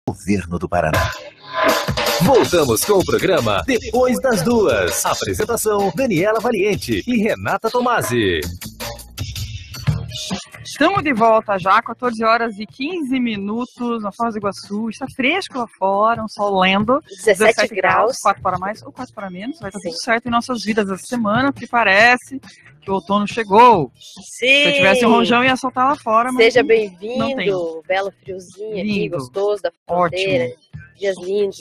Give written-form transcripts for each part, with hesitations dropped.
Governo do Paraná. Voltamos com o programa Depois das Duas. Apresentação: Daniela Valiente e Renata Tomasi. Estamos de volta já, 14 horas e 15 minutos na Foz do Iguaçu. Está fresco lá fora, um sol lendo. 17 graus. 4 para mais ou 4 para menos. Vai estar tudo certo em nossas vidas essa semana, porque parece que o outono chegou. Sim. Se eu tivesse um rojão, ia soltar lá fora. Mas seja não bem-vindo, tem. belo friozinho Lindo. aqui, gostoso da fronteira. Ótimo. Dias lindos.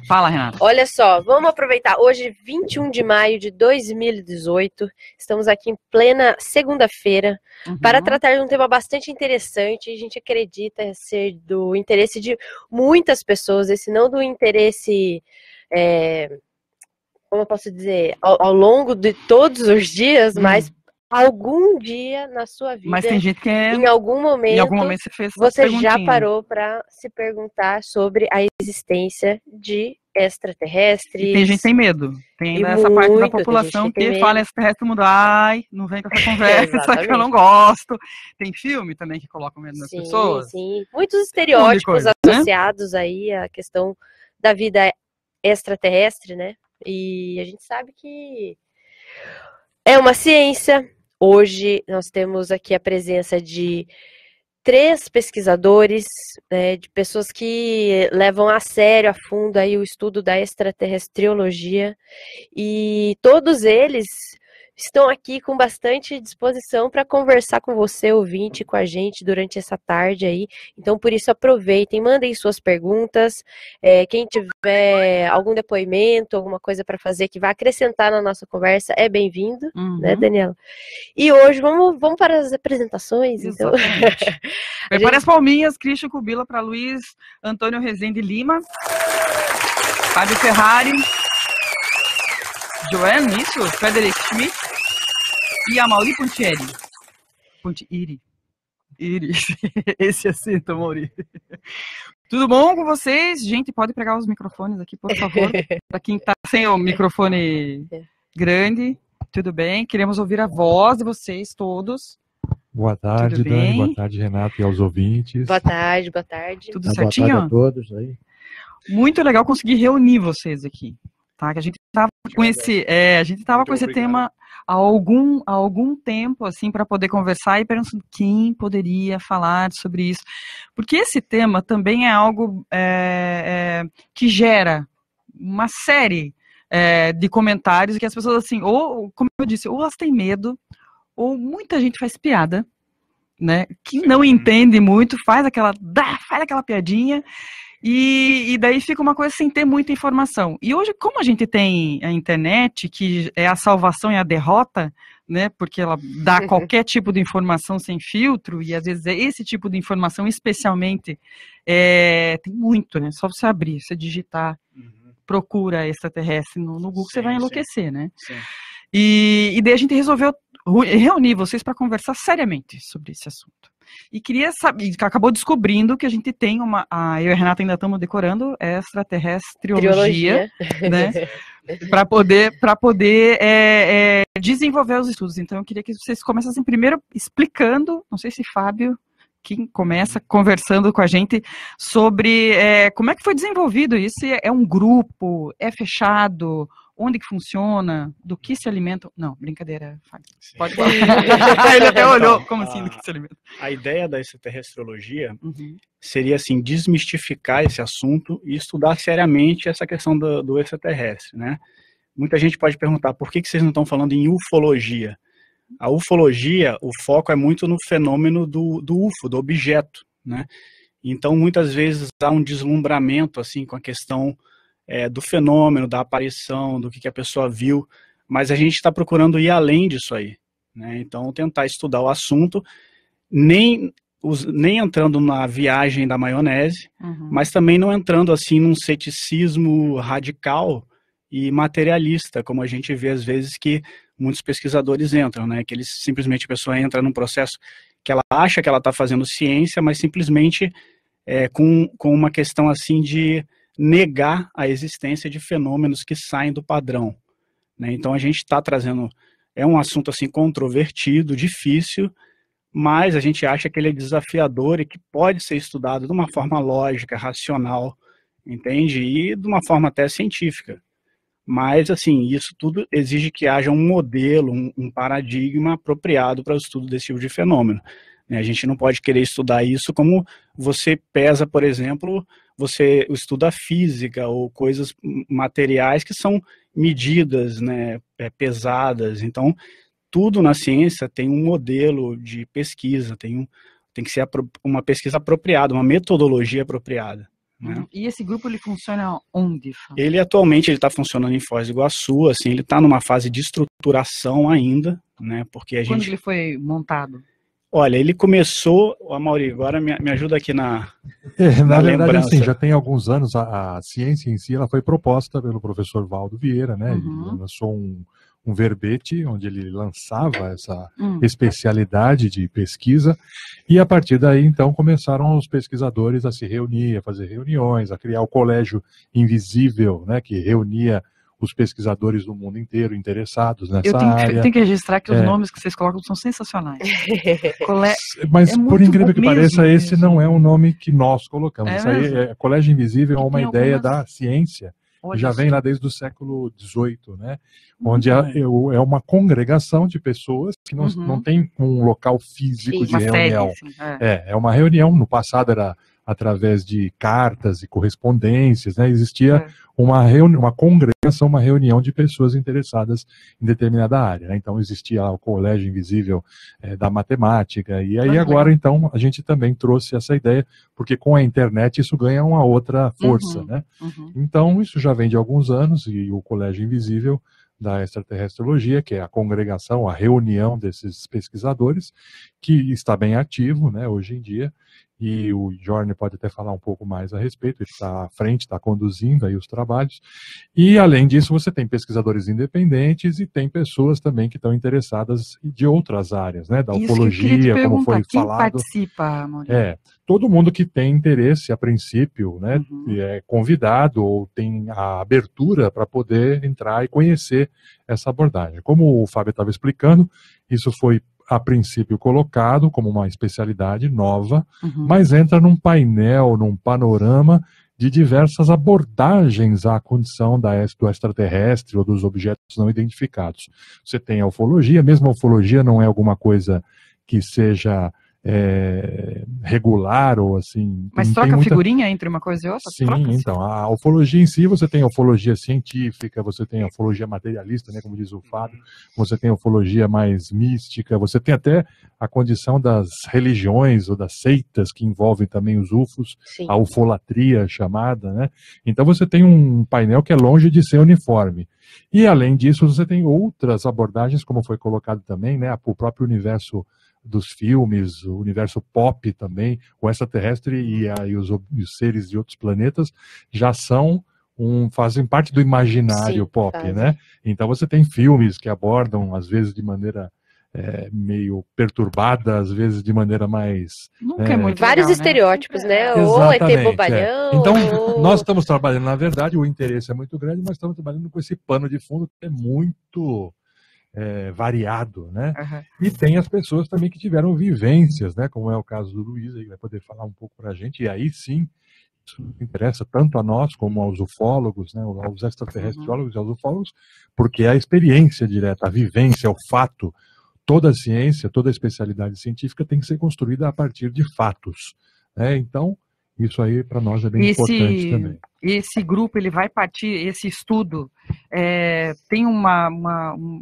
Fala, Renata. Olha só, vamos aproveitar. Hoje, 21 de maio de 2018, estamos aqui em plena segunda-feira para tratar de um tema bastante interessante. A gente acredita ser do interesse de muitas pessoas, esse não do interesse, como eu posso dizer, ao longo de todos os dias, mas algum dia na sua vida, mas tem gente que em algum momento você já parou para se perguntar sobre a existência de extraterrestres. E tem gente que tem medo. Tem essa parte da população que fala extraterrestre, mundo, ai, não vem com essa conversa que eu não gosto. Tem filme também que coloca medo nas pessoas. Sim, muitos estereótipos associados aí à questão da vida extraterrestre, né? E a gente sabe que é uma ciência. Hoje nós temos aqui a presença de 3 pesquisadores, de pessoas que levam a sério, a fundo aí o estudo da extraterrestriologia, e todos eles estão aqui com bastante disposição para conversar com você, ouvinte, com a gente durante essa tarde aí. Então, por isso, aproveitem, mandem suas perguntas. Quem tiver algum depoimento, alguma coisa para fazer que vai acrescentar na nossa conversa, é bem-vindo, né, Daniela? E hoje, vamos para as apresentações, então. Prepare as palminhas, Christian Kubila para Luiz Antônio Rezende Lima, Fábio Ferrari, Joanne, isso, Frederic Schmidt e a Mauri Pontieri. Esse acento, Mauri. Tudo bom com vocês? Gente, pode pegar os microfones aqui, por favor. Para quem está sem o microfone grande, tudo bem? Queremos ouvir a voz de vocês todos. Boa tarde, Dani. Boa tarde, Renato, e aos ouvintes. Boa tarde, boa tarde. Tudo certinho? Boa tarde a todos aí. Muito legal conseguir reunir vocês aqui. Tá? Que a gente estava com esse tema há algum tempo, assim, para poder conversar e pensando quem poderia falar sobre isso. Porque esse tema também é algo que gera uma série de comentários que as pessoas, assim, ou, como eu disse, ou elas têm medo, ou muita gente faz piada, né? Que não entende muito, faz aquela piadinha. E daí fica uma coisa sem ter muita informação. E hoje, como a gente tem a internet, que é a salvação e a derrota, né, porque ela dá qualquer tipo de informação sem filtro, e às vezes esse tipo de informação especialmente tem muito, né, só você abrir, você digitar, procura extraterrestre no Google, você vai enlouquecer, né? Sim. E daí a gente resolveu reunir vocês para conversar seriamente sobre esse assunto. E queria saber, acabou descobrindo que a gente tem eu e a Renata ainda estamos decorando extraterrestriologia, né? Para poder desenvolver os estudos. Então eu queria que vocês começassem primeiro explicando, não sei se Fábio, quem começa conversando com a gente sobre como é que foi desenvolvido isso, é um grupo, é fechado, onde que funciona, do que se alimentam. Não, brincadeira, Fábio. Pode falar. Ele até olhou, como assim, do que se alimentam? A ideia da extraterrestriologia seria, assim, desmistificar esse assunto e estudar seriamente essa questão do extraterrestre, né? Muita gente pode perguntar, por que vocês não estão falando em ufologia? A ufologia, o foco é muito no fenômeno do UFO, do objeto, né? Então, muitas vezes há um deslumbramento, assim, com a questão do fenômeno, da aparição, do que a pessoa viu, mas a gente está procurando ir além disso aí, né? Então, tentar estudar o assunto, nem entrando na viagem da maionese, mas também não entrando assim num ceticismo radical e materialista, como a gente vê às vezes que muitos pesquisadores entram, né? Que eles simplesmente, a pessoa entra num processo que ela acha que ela está fazendo ciência, mas simplesmente com uma questão assim de negar a existência de fenômenos que saem do padrão, né? Então a gente está trazendo, é um assunto assim controvertido, difícil, mas a gente acha que ele é desafiador e que pode ser estudado de uma forma lógica, racional, entende? E de uma forma até científica. Mas, assim, isso tudo exige que haja um modelo, um paradigma apropriado para o estudo desse tipo de fenômeno. A gente não pode querer estudar isso como você pesa, por exemplo, você estuda física ou coisas materiais que são medidas, né, pesadas. Então, tudo na ciência tem um modelo de pesquisa, tem que ser uma pesquisa apropriada, uma metodologia apropriada. Né? E esse grupo, ele funciona onde? Ele atualmente está funcionando em Foz do Iguaçu, assim, ele está numa fase de estruturação ainda, né? Porque a Quando ele foi montado? Olha, ele começou, Amaury, agora me ajuda aqui na verdade, lembrança. Assim, já tem alguns anos a ciência em si, ela foi proposta pelo professor Valdo Vieira, né? Ele lançou um verbete onde ele lançava essa especialidade de pesquisa, e a partir daí, então, começaram os pesquisadores a se reunir, a fazer reuniões, a criar o Colégio Invisível, né, que reunia os pesquisadores do mundo inteiro interessados nessa área. Eu tenho que registrar que os nomes que vocês colocam são sensacionais. Mas, por incrível que pareça, esse não é um nome que nós colocamos. Isso aí, Colégio Invisível é uma ideia da ciência, que já vem lá desde o século XVIII, né? Onde é uma congregação de pessoas que não tem um local físico de reunião. É uma reunião. No passado era através de cartas e correspondências, né? Existia uma congregação, uma reunião de pessoas interessadas em determinada área, né? Então existia o Colégio Invisível da matemática, e aí agora então a gente também trouxe essa ideia, porque com a internet isso ganha uma outra força, né? Então isso já vem de alguns anos, e o Colégio Invisível da Extraterrestrologia, que é a congregação, a reunião desses pesquisadores, que está bem ativo, né, hoje em dia, e o Jorge pode até falar um pouco mais a respeito, ele está à frente, está conduzindo aí os trabalhos, e além disso você tem pesquisadores independentes e tem pessoas também que estão interessadas de outras áreas, né, da ufologia, como foi falado. Quem participa, Maurício? Todo mundo que tem interesse, a princípio, né, é convidado ou tem a abertura para poder entrar e conhecer essa abordagem. Como o Fábio estava explicando, isso foi a princípio colocado como uma especialidade nova, mas entra num painel, num panorama de diversas abordagens à condição do extraterrestre ou dos objetos não identificados. Você tem a ufologia, mesmo a ufologia não é alguma coisa que seja regular ou assim. Mas troca figurinha entre uma coisa e outra? Sim, então, a ufologia em si, você tem a ufologia científica, você tem a ufologia materialista, né, como diz o Fábio, você tem a ufologia mais mística, você tem até a condição das religiões ou das seitas que envolvem também os UFOs, a ufolatria chamada, né? Então você tem um painel que é longe de ser uniforme. E além disso, você tem outras abordagens, como foi colocado também, né, o próprio universo dos filmes, o universo pop também, o extraterrestre e os seres de outros planetas já fazem parte do imaginário pop, né? Então você tem filmes que abordam, às vezes de maneira meio perturbada, às vezes de maneira mais... Nunca é muito vários legal, estereótipos, né? Ou ET bobalhão. Então, nós estamos trabalhando, na verdade, o interesse é muito grande, mas estamos trabalhando com esse pano de fundo que é muito... variado, né? E tem as pessoas também que tiveram vivências, né? Como é o caso do Luiz, aí vai poder falar um pouco para a gente, e aí sim, isso interessa tanto a nós como aos ufólogos, né? Aos extraterrestriólogos e aos ufólogos, porque é a experiência direta, a vivência, o fato. Toda a ciência, toda a especialidade científica tem que ser construída a partir de fatos, né? Então, isso aí para nós é bem importante também. Esse grupo, ele vai partir, esse estudo, tem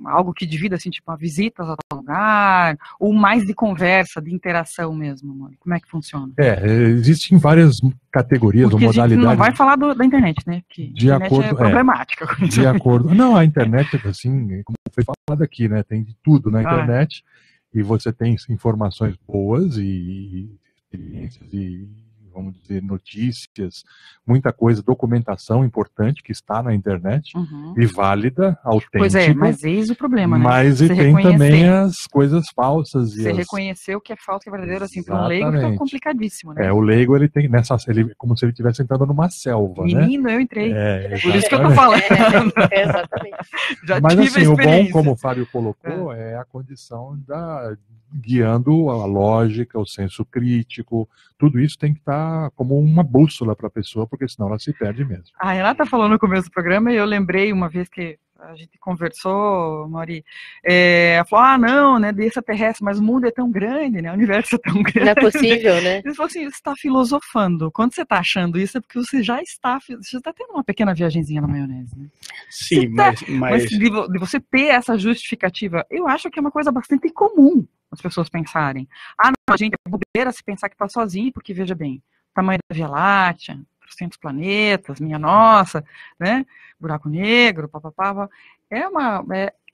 algo que divida, assim, tipo, visitas a tal lugar, ou mais de conversa, de interação mesmo, mano? Como é que funciona? Existem várias categorias ou modalidades. A gente não vai falar da internet, né? Que de a internet acordo, é problemática. De acordo. Não, a internet, assim, como foi falado aqui, né? Tem de tudo na internet, e você tem informações boas e experiências e, vamos dizer, notícias, muita coisa, documentação importante que está na internet, e válida, autêntica. Pois é, mas eis o problema, né? Mas tem também as coisas falsas. Você reconhecer o que é falso e é verdadeiro, assim, para um leigo fica complicadíssimo, né? O leigo, ele tem como se ele estivesse entrando numa selva, Menino, né? Eu entrei. Exatamente. Por isso que eu tô falando. Exatamente. Já mas tive assim, a o bom, como o Fábio colocou, é a condição guiando a lógica, o senso crítico, tudo isso tem que estar como uma bússola para a pessoa, porque senão ela se perde mesmo. A Renata falou no começo do programa, e eu lembrei uma vez que a gente conversou, Mauri, ela falou, não, né, de extraterrestre, mas o mundo é tão grande, né, o universo é tão grande. Não é possível, né? Ele falou assim, você está filosofando. Quando você está achando isso, é porque você já está tendo uma pequena viagenzinha na maionese, né? Sim, mas de você ter essa justificativa, eu acho que é uma coisa bastante comum as pessoas pensarem. Não, a gente é bobeira se pensar que está sozinho, porque veja bem, tamanho da Via Láctea, 300 planetas, minha nossa, né? Buraco negro, papapá.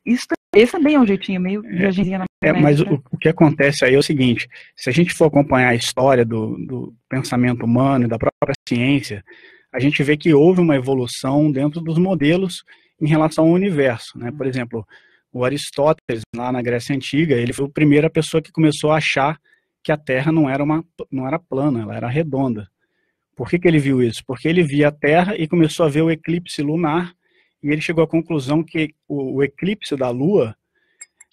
Esse também é um jeitinho meio viagemzinha na mas o que acontece aí é o seguinte, se a gente for acompanhar a história do pensamento humano e da própria ciência, a gente vê que houve uma evolução dentro dos modelos em relação ao universo, né? Por exemplo, o Aristóteles, lá na Grécia Antiga, ele foi a primeira pessoa que começou a achar que a Terra não era plana, ela era redonda. Por que ele viu isso? Porque ele via a Terra e começou a ver o eclipse lunar, e ele chegou à conclusão que o eclipse da Lua,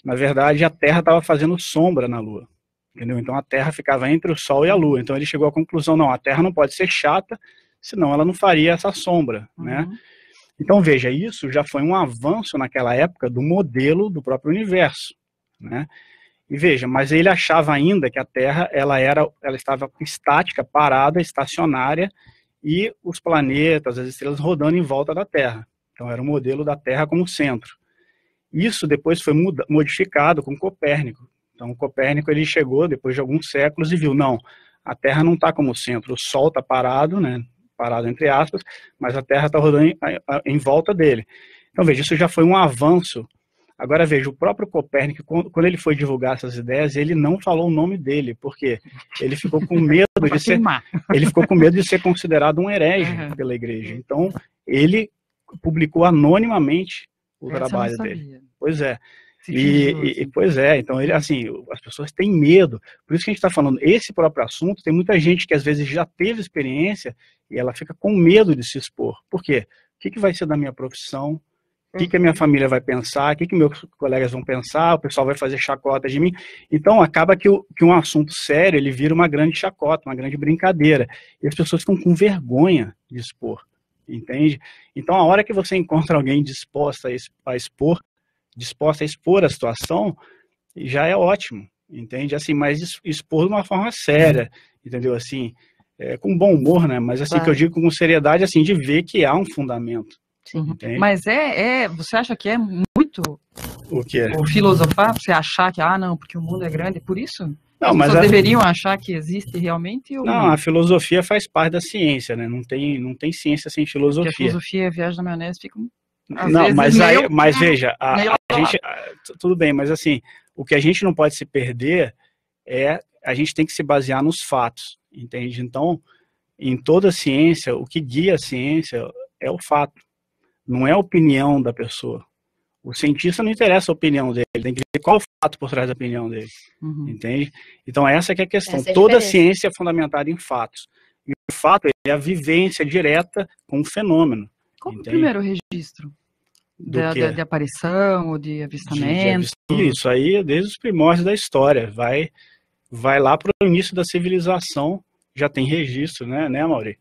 na verdade, a Terra estava fazendo sombra na Lua. Entendeu? Então a Terra ficava entre o Sol e a Lua. Então ele chegou à conclusão, não, a Terra não pode ser chata, senão ela não faria essa sombra, né? Então veja, isso já foi um avanço naquela época do modelo do próprio universo, né? E veja, mas ele achava ainda que a Terra ela estava estática, parada, estacionária, e os planetas, as estrelas rodando em volta da Terra. Então era o modelo da Terra como centro. Isso depois foi modificado com Copérnico. Então Copérnico ele chegou depois de alguns séculos e viu, não, a Terra não está como centro, o Sol está parado, né? Parado entre aspas, mas a Terra está rodando em volta dele. Então veja, isso já foi um avanço. Agora veja, o próprio Copérnico, quando ele foi divulgar essas ideias, ele não falou o nome dele, porque ele ficou com medo de ser considerado um herege pela igreja. Então, ele publicou anonimamente o trabalho dele. Pois é. Pois é, então ele, assim, as pessoas têm medo. Por isso que a gente está falando, esse próprio assunto, tem muita gente que às vezes já teve experiência e ela fica com medo de se expor. Por quê? O que vai ser da minha profissão? O que a minha família vai pensar? O que meus colegas vão pensar? O pessoal vai fazer chacota de mim? Então, acaba que um assunto sério, ele vira uma grande chacota, uma grande brincadeira. E as pessoas ficam com vergonha de expor, entende? Então, a hora que você encontra alguém disposta a expor a situação, já é ótimo, entende? Assim, mas expor de uma forma séria, entendeu? Assim, com bom humor, né? Mas assim, que eu digo com seriedade, assim, de ver que há um fundamento. Sim. Mas você acha que é muito o que é? O filosofar, você achar que, não, porque o mundo é grande, por isso? Não, as mas pessoas deveriam achar que existe realmente? Ou não, a filosofia faz parte da ciência, né? Não tem ciência sem filosofia. Porque a filosofia e a viagem da maionese ficam... Não, mas veja, a gente, tudo bem, mas assim, o que a gente não pode se perder a gente tem que se basear nos fatos, entende? Então, em toda a ciência, o que guia a ciência é o fato, não é a opinião da pessoa. O cientista não interessa a opinião dele, tem que ver qual é o fato por trás da opinião dele, entende? Então essa que é a questão, toda a ciência é fundamentada em fatos, e o fato é a vivência direta com o fenômeno. Qual é o primeiro registro? De aparição ou de avistamento? Isso aí é desde os primórdios da história. Vai lá para o início da civilização, já tem registro, né, Mauri?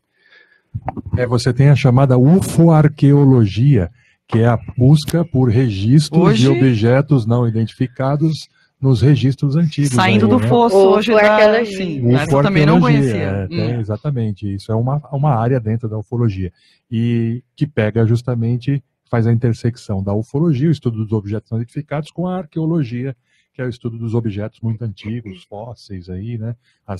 Você tem a chamada ufoarqueologia, que é a busca por registros de objetos não identificados nos registros antigos. Saindo do fosso hoje da... eu também não conhecia. Exatamente, isso é uma área dentro da ufologia. E que pega justamente, faz a intersecção da ufologia, o estudo dos objetos não identificados, com a arqueologia, que é o estudo dos objetos muito antigos, fósseis aí, né?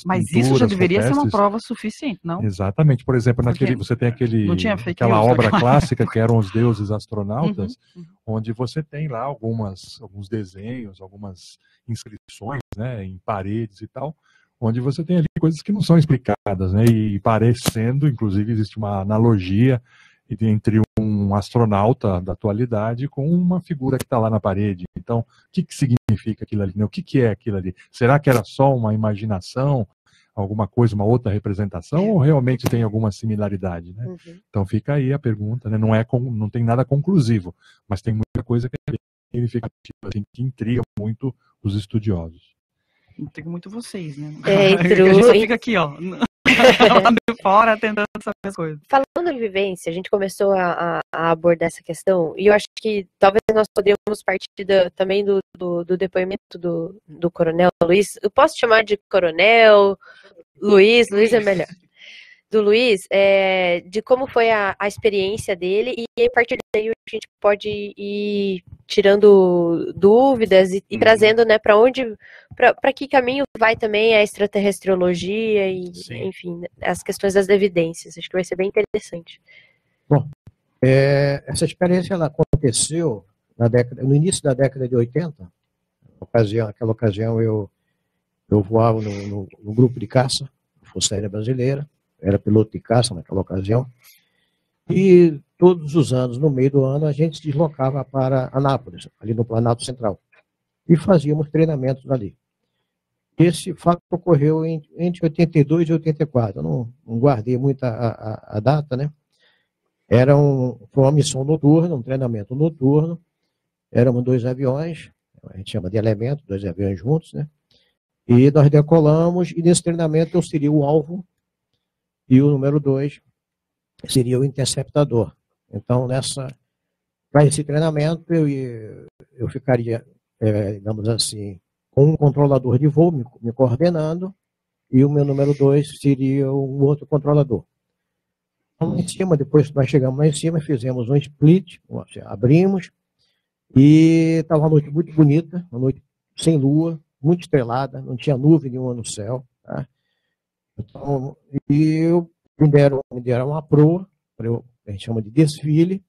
Mas isso já deveria ser uma prova suficiente, não? Exatamente. Por exemplo, você tem aquela obra clássica que eram os deuses astronautas, onde você tem lá alguns desenhos, algumas inscrições, né, em paredes e tal, onde você tem ali coisas que não são explicadas, né? E parecendo, inclusive, existe uma analogia entre um astronauta da atualidade com uma figura que está lá na parede. Então, o que significa aquilo ali? Né? O que é aquilo ali? Será que era só uma imaginação, alguma coisa, uma outra representação, ou realmente tem alguma similaridade? Né? Então fica aí a pergunta, né? Não tem nada conclusivo, mas tem muita coisa que é significativa, assim, que intriga muito os estudiosos. Intriga muito vocês, né? A gente só fica aqui, ó. Fora tentando saber as coisas. Falando em vivência, a gente começou a abordar essa questão, e eu acho que talvez nós podemos partir também do depoimento do Coronel Luiz. Eu posso chamar de Coronel Luiz é melhor. Do Luiz, de como foi a experiência dele, e a partir daí a gente pode ir tirando dúvidas e trazendo, né, para que caminho vai também a extraterrestriologia e, enfim, as questões das evidências. Acho que vai ser bem interessante. Bom, essa experiência ela aconteceu no início da década de 80. Naquela ocasião eu voava no grupo de caça, Força Aérea Brasileira. Era piloto de caça naquela ocasião, e todos os anos, no meio do ano, a gente se deslocava para Anápolis, ali no Planalto Central, e fazíamos treinamentos ali. Esse fato ocorreu entre 82 e 84, eu não guardei muito a data, né? Foi uma missão noturna, um treinamento noturno, éramos 2 aviões, a gente chama de elemento, 2 aviões juntos, né? E nós decolamos, e nesse treinamento eu seria o alvo, e o número 2 seria o interceptador. Então, para esse treinamento, eu ficaria, digamos assim, com um controlador de voo me coordenando, e o meu número 2 seria o outro controlador. Então, lá em cima, depois que nós chegamos lá em cima, fizemos um split, abrimos, e estava uma noite muito bonita, uma noite sem lua, muito estrelada, não tinha nuvem nenhuma no céu, tá? Então, me deram uma proa, a gente chama de desfile,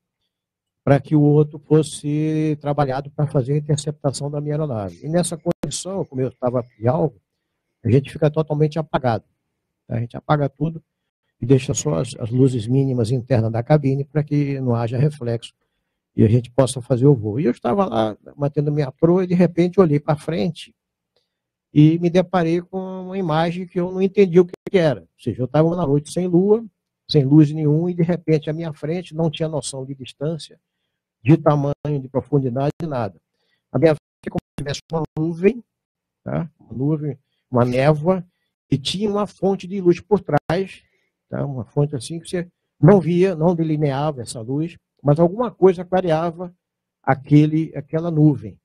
para que o outro fosse trabalhado para fazer a interceptação da minha aeronave. E nessa condição, como eu estava de alvo, a gente fica totalmente apagado. Tá? A gente apaga tudo e deixa só as luzes mínimas internas da cabine para que não haja reflexo e a gente possa fazer o voo. E eu estava lá mantendo minha proa e de repente olhei para frente e me deparei com uma imagem que eu não entendi o que era. Ou seja, eu estava na noite sem lua, sem luz nenhuma, e de repente à minha frente não tinha noção de distância, de tamanho, de profundidade, de nada. A minha frente é como se tivesse uma nuvem, tá? Uma névoa, e tinha uma fonte de luz por trás, tá? Uma fonte assim que você não via, não delineava essa luz, mas alguma coisa clareava aquela nuvem.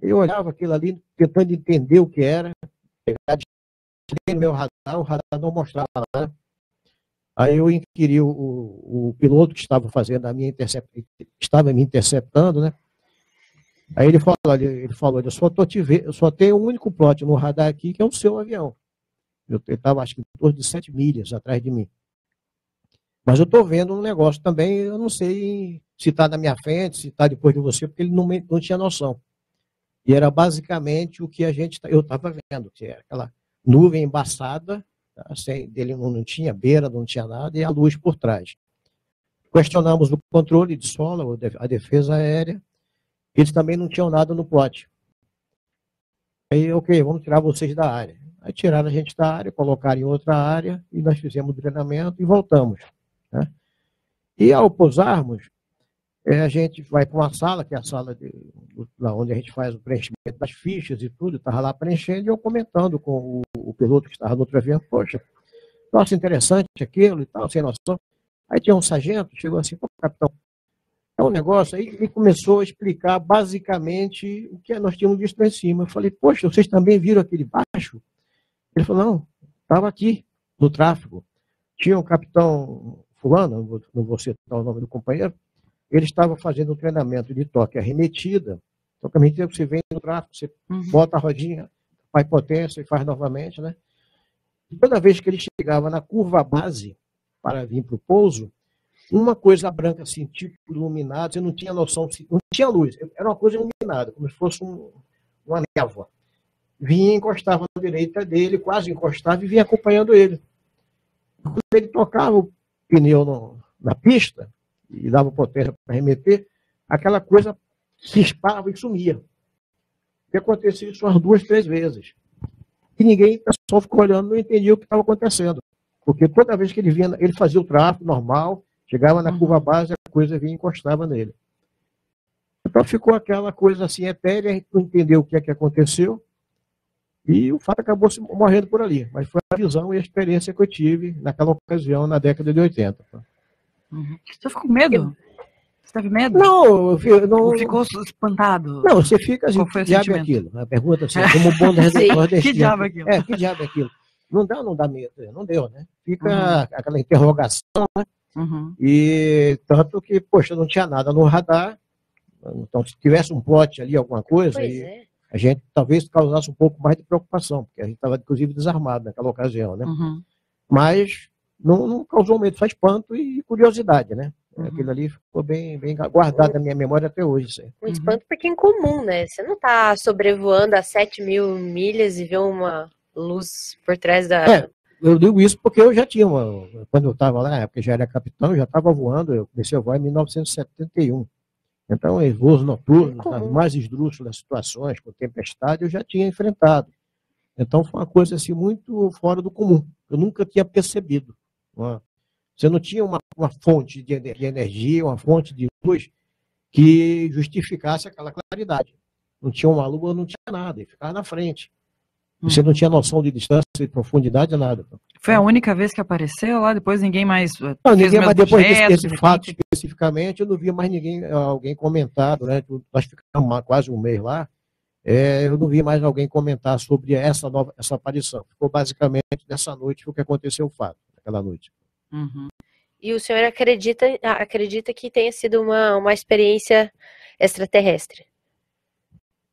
Eu olhava aquilo ali, tentando entender o que era, tirei meu radar, o radar não mostrava nada. Aí eu inquiri o piloto que estava fazendo estava me interceptando, né? Aí ele falou, eu só tenho um único plot no radar aqui, que é o seu avião. Ele estava, acho que, em torno de 7 milhas atrás de mim. Mas eu estou vendo um negócio também, eu não sei se está na minha frente, se está depois de você, porque ele não tinha noção. E era basicamente o que eu estava vendo, que era aquela nuvem embaçada, tá? Dele não tinha beira, não tinha nada, e a luz por trás. Questionamos o controle de solo, a defesa aérea, eles também não tinham nada no plot. Aí, ok, vamos tirar vocês da área. Aí tiraram a gente da área, colocaram em outra área, e nós fizemos o treinamento e voltamos. Né? E ao pousarmos, a gente vai para uma sala, que é a sala lá onde a gente faz o preenchimento das fichas e tudo, estava lá preenchendo, e eu comentando com o piloto que estava no outro avião, poxa, nossa, interessante aquilo e tal, sem noção. Aí tinha um sargento, chegou assim, pô, capitão, é um negócio, aí ele começou a explicar basicamente o que nós tínhamos visto lá em cima. Eu falei, poxa, vocês também viram aquele baixo? Ele falou, não, estava aqui, no tráfego. Tinha um capitão fulano, não vou citar o nome do companheiro, ele estava fazendo um treinamento de toque arremetida. Toque arremetida, você vem no tráfego, você bota a rodinha, faz potência e faz novamente, né? E toda vez que ele chegava na curva base para vir para o pouso, uma coisa branca, assim, tipo iluminada, você não tinha noção, não tinha luz, era uma coisa iluminada, como se fosse uma névoa. Vinha e encostava na direita dele, quase encostava e vinha acompanhando ele. Quando ele tocava o pneu na pista, e dava potência para remeter, aquela coisa se espava e sumia. E acontecia isso umas 2, 3 vezes. E ninguém, o pessoal ficou olhando, não entendia o que estava acontecendo. Porque toda vez que ele vinha, ele fazia o tráfego normal, chegava na curva base, a coisa vinha e encostava nele. Então ficou aquela coisa assim etérea, a gente não entendeu o que é que aconteceu. E o fato acabou morrendo por ali. Mas foi a visão e a experiência que eu tive naquela ocasião, na década de 80. Uhum. Você ficou com medo? Você teve medo? Não, não. Ou ficou espantado? Não, você fica assim, que diabo é aquilo? A pergunta assim, como bom nordestino. Que diabo é aquilo? Que diabo é aquilo? Não dá medo, não deu, né? Fica aquela interrogação, né? E tanto que, poxa, não tinha nada no radar. Então, se tivesse um pote ali, alguma coisa, a gente talvez causasse um pouco mais de preocupação, porque a gente estava, inclusive, desarmado naquela ocasião, né? Mas não causou medo, só espanto e curiosidade, né? Aquilo ali ficou bem guardado na minha memória até hoje. Isso aí. Um espanto porque é incomum, né? Você não está sobrevoando a 7.000 milhas e vê uma luz por trás da... Eu digo isso porque eu já tinha quando eu estava lá, na época já era capitão, eu já estava voando, eu comecei a voar em 1971. Então, em voos noturnos, nas mais esdrúxulas situações, com tempestade, eu já tinha enfrentado. Então, foi uma coisa assim muito fora do comum. Eu nunca tinha percebido. Você não tinha uma fonte de energia, uma fonte de luz que justificasse aquela claridade. Não tinha uma lua, não tinha nada, e ficava na frente. Você não tinha noção de distância, de profundidade, nada. Foi a única vez que apareceu lá? Depois ninguém mais ninguém mais depois desse fato especificamente, eu não via mais alguém comentar durante, nós ficamos quase um mês lá, eu não vi mais alguém comentar sobre essa aparição. Ficou basicamente nessa noite foi o que aconteceu o fato, naquela noite. E o senhor acredita que tenha sido uma experiência extraterrestre?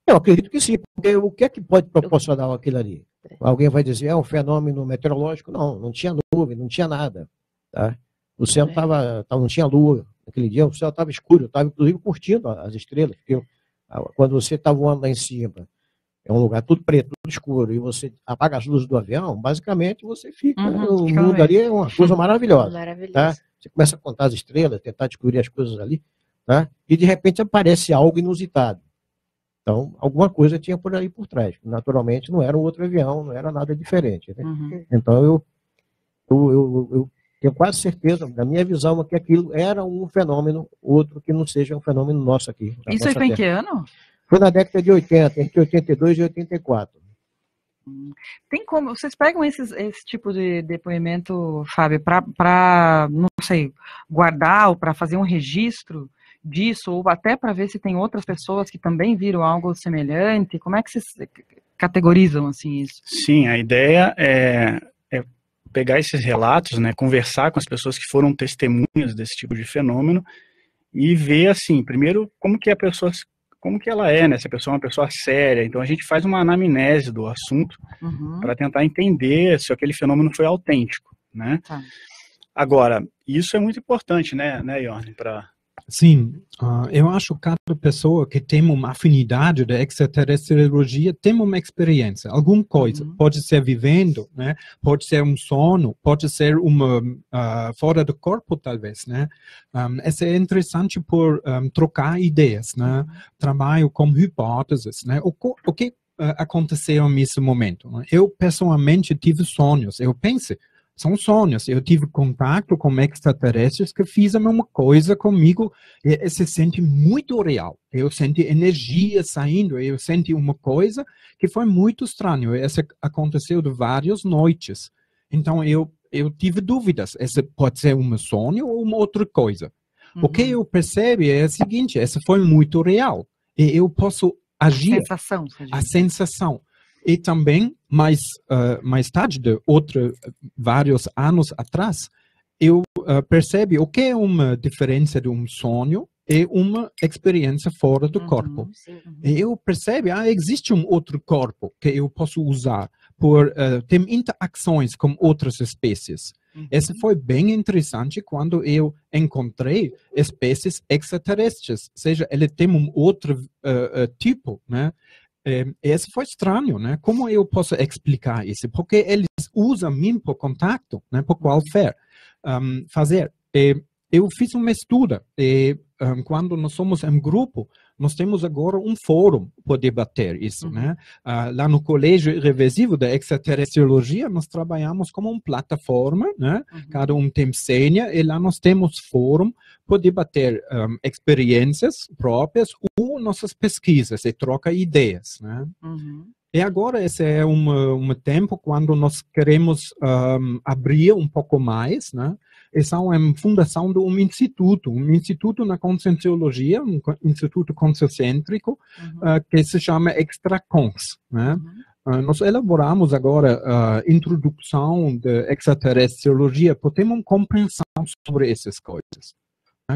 Eu acredito que sim, porque o que é que pode proporcionar aquilo ali? Alguém vai dizer, é um fenômeno meteorológico? Não tinha nuvem, não tinha nada. Tá? O céu não tinha lua. Naquele dia o céu estava escuro, eu estava inclusive curtindo as estrelas, porque quando você está voando lá em cima, é um lugar tudo preto, tudo escuro, e você apaga as luzes do avião, basicamente você fica, o mundo ali é uma coisa maravilhosa. Tá? Você começa a contar as estrelas, tentar descobrir as coisas ali, tá? E de repente aparece algo inusitado. Então, alguma coisa tinha por aí por trás. Naturalmente, não era um outro avião, não era nada diferente. Né? Então, eu tenho quase certeza, na minha visão, que aquilo era um fenômeno, outro que não seja um fenômeno nosso aqui. Isso foi em que ano? Foi na década de 80, entre 82 e 84. Tem como, vocês pegam esse tipo de depoimento, Fábio, para, não sei, guardar ou para fazer um registro disso, ou até para ver se tem outras pessoas que também viram algo semelhante? Como é que vocês categorizam assim isso? Sim, a ideia é pegar esses relatos, né, conversar com as pessoas que foram testemunhas desse tipo de fenômeno e ver, assim, primeiro, como que ela é, né, se a pessoa é uma pessoa séria. Então a gente faz uma anamnese do assunto para tentar entender se aquele fenômeno foi autêntico, né? Agora, isso é muito importante, né Yorn, para... Sim, eu acho que cada pessoa que tem uma afinidade da extraterrestriologia tem uma experiência, alguma coisa. Pode ser vivendo, né? Pode ser um sono, pode ser uma fora do corpo, talvez, né? Isso é interessante por trocar ideias, né? Trabalho com hipóteses, né? O que aconteceu nesse momento? Né? Eu, pessoalmente, tive sonhos. Eu pensei, são sonhos. Eu tive contato com extraterrestres que fizeram uma coisa comigo e se sente muito real. Eu senti energia saindo, eu senti uma coisa que foi muito estranho. Isso aconteceu de várias noites. Então, eu tive dúvidas. Esse pode ser um sonho ou uma outra coisa. O que eu percebi é o seguinte, isso foi muito real. E eu posso agir. A sensação. E também, mais tarde, vários anos atrás, eu percebi o que é uma diferença de um sonho e uma experiência fora do corpo. E eu percebi, existe um outro corpo que eu posso usar por ter interações com outras espécies. Isso foi bem interessante quando eu encontrei espécies extraterrestres, seja, ele tem um outro tipo, né? Isso foi estranho, né? Como eu posso explicar isso? Porque eles usam mim por contato, né? Por qualquer fazer. Eu fiz uma estudo e quando nós somos em grupo, nós temos agora um fórum para debater isso, né? Lá no Colégio Irreversível da Extraterrestriologia, nós trabalhamos como uma plataforma, né? Cada um tem senha e lá nós temos fórum para debater experiências próprias ou nossas pesquisas e troca ideias, né? E agora esse é um tempo quando nós queremos abrir um pouco mais, né? Essa é uma fundação de um instituto na conscienciologia, um instituto consciocêntrico, que se chama Extracons, né? Nós elaboramos agora a introdução da extraterrestriologia para ter uma compreensão sobre essas coisas.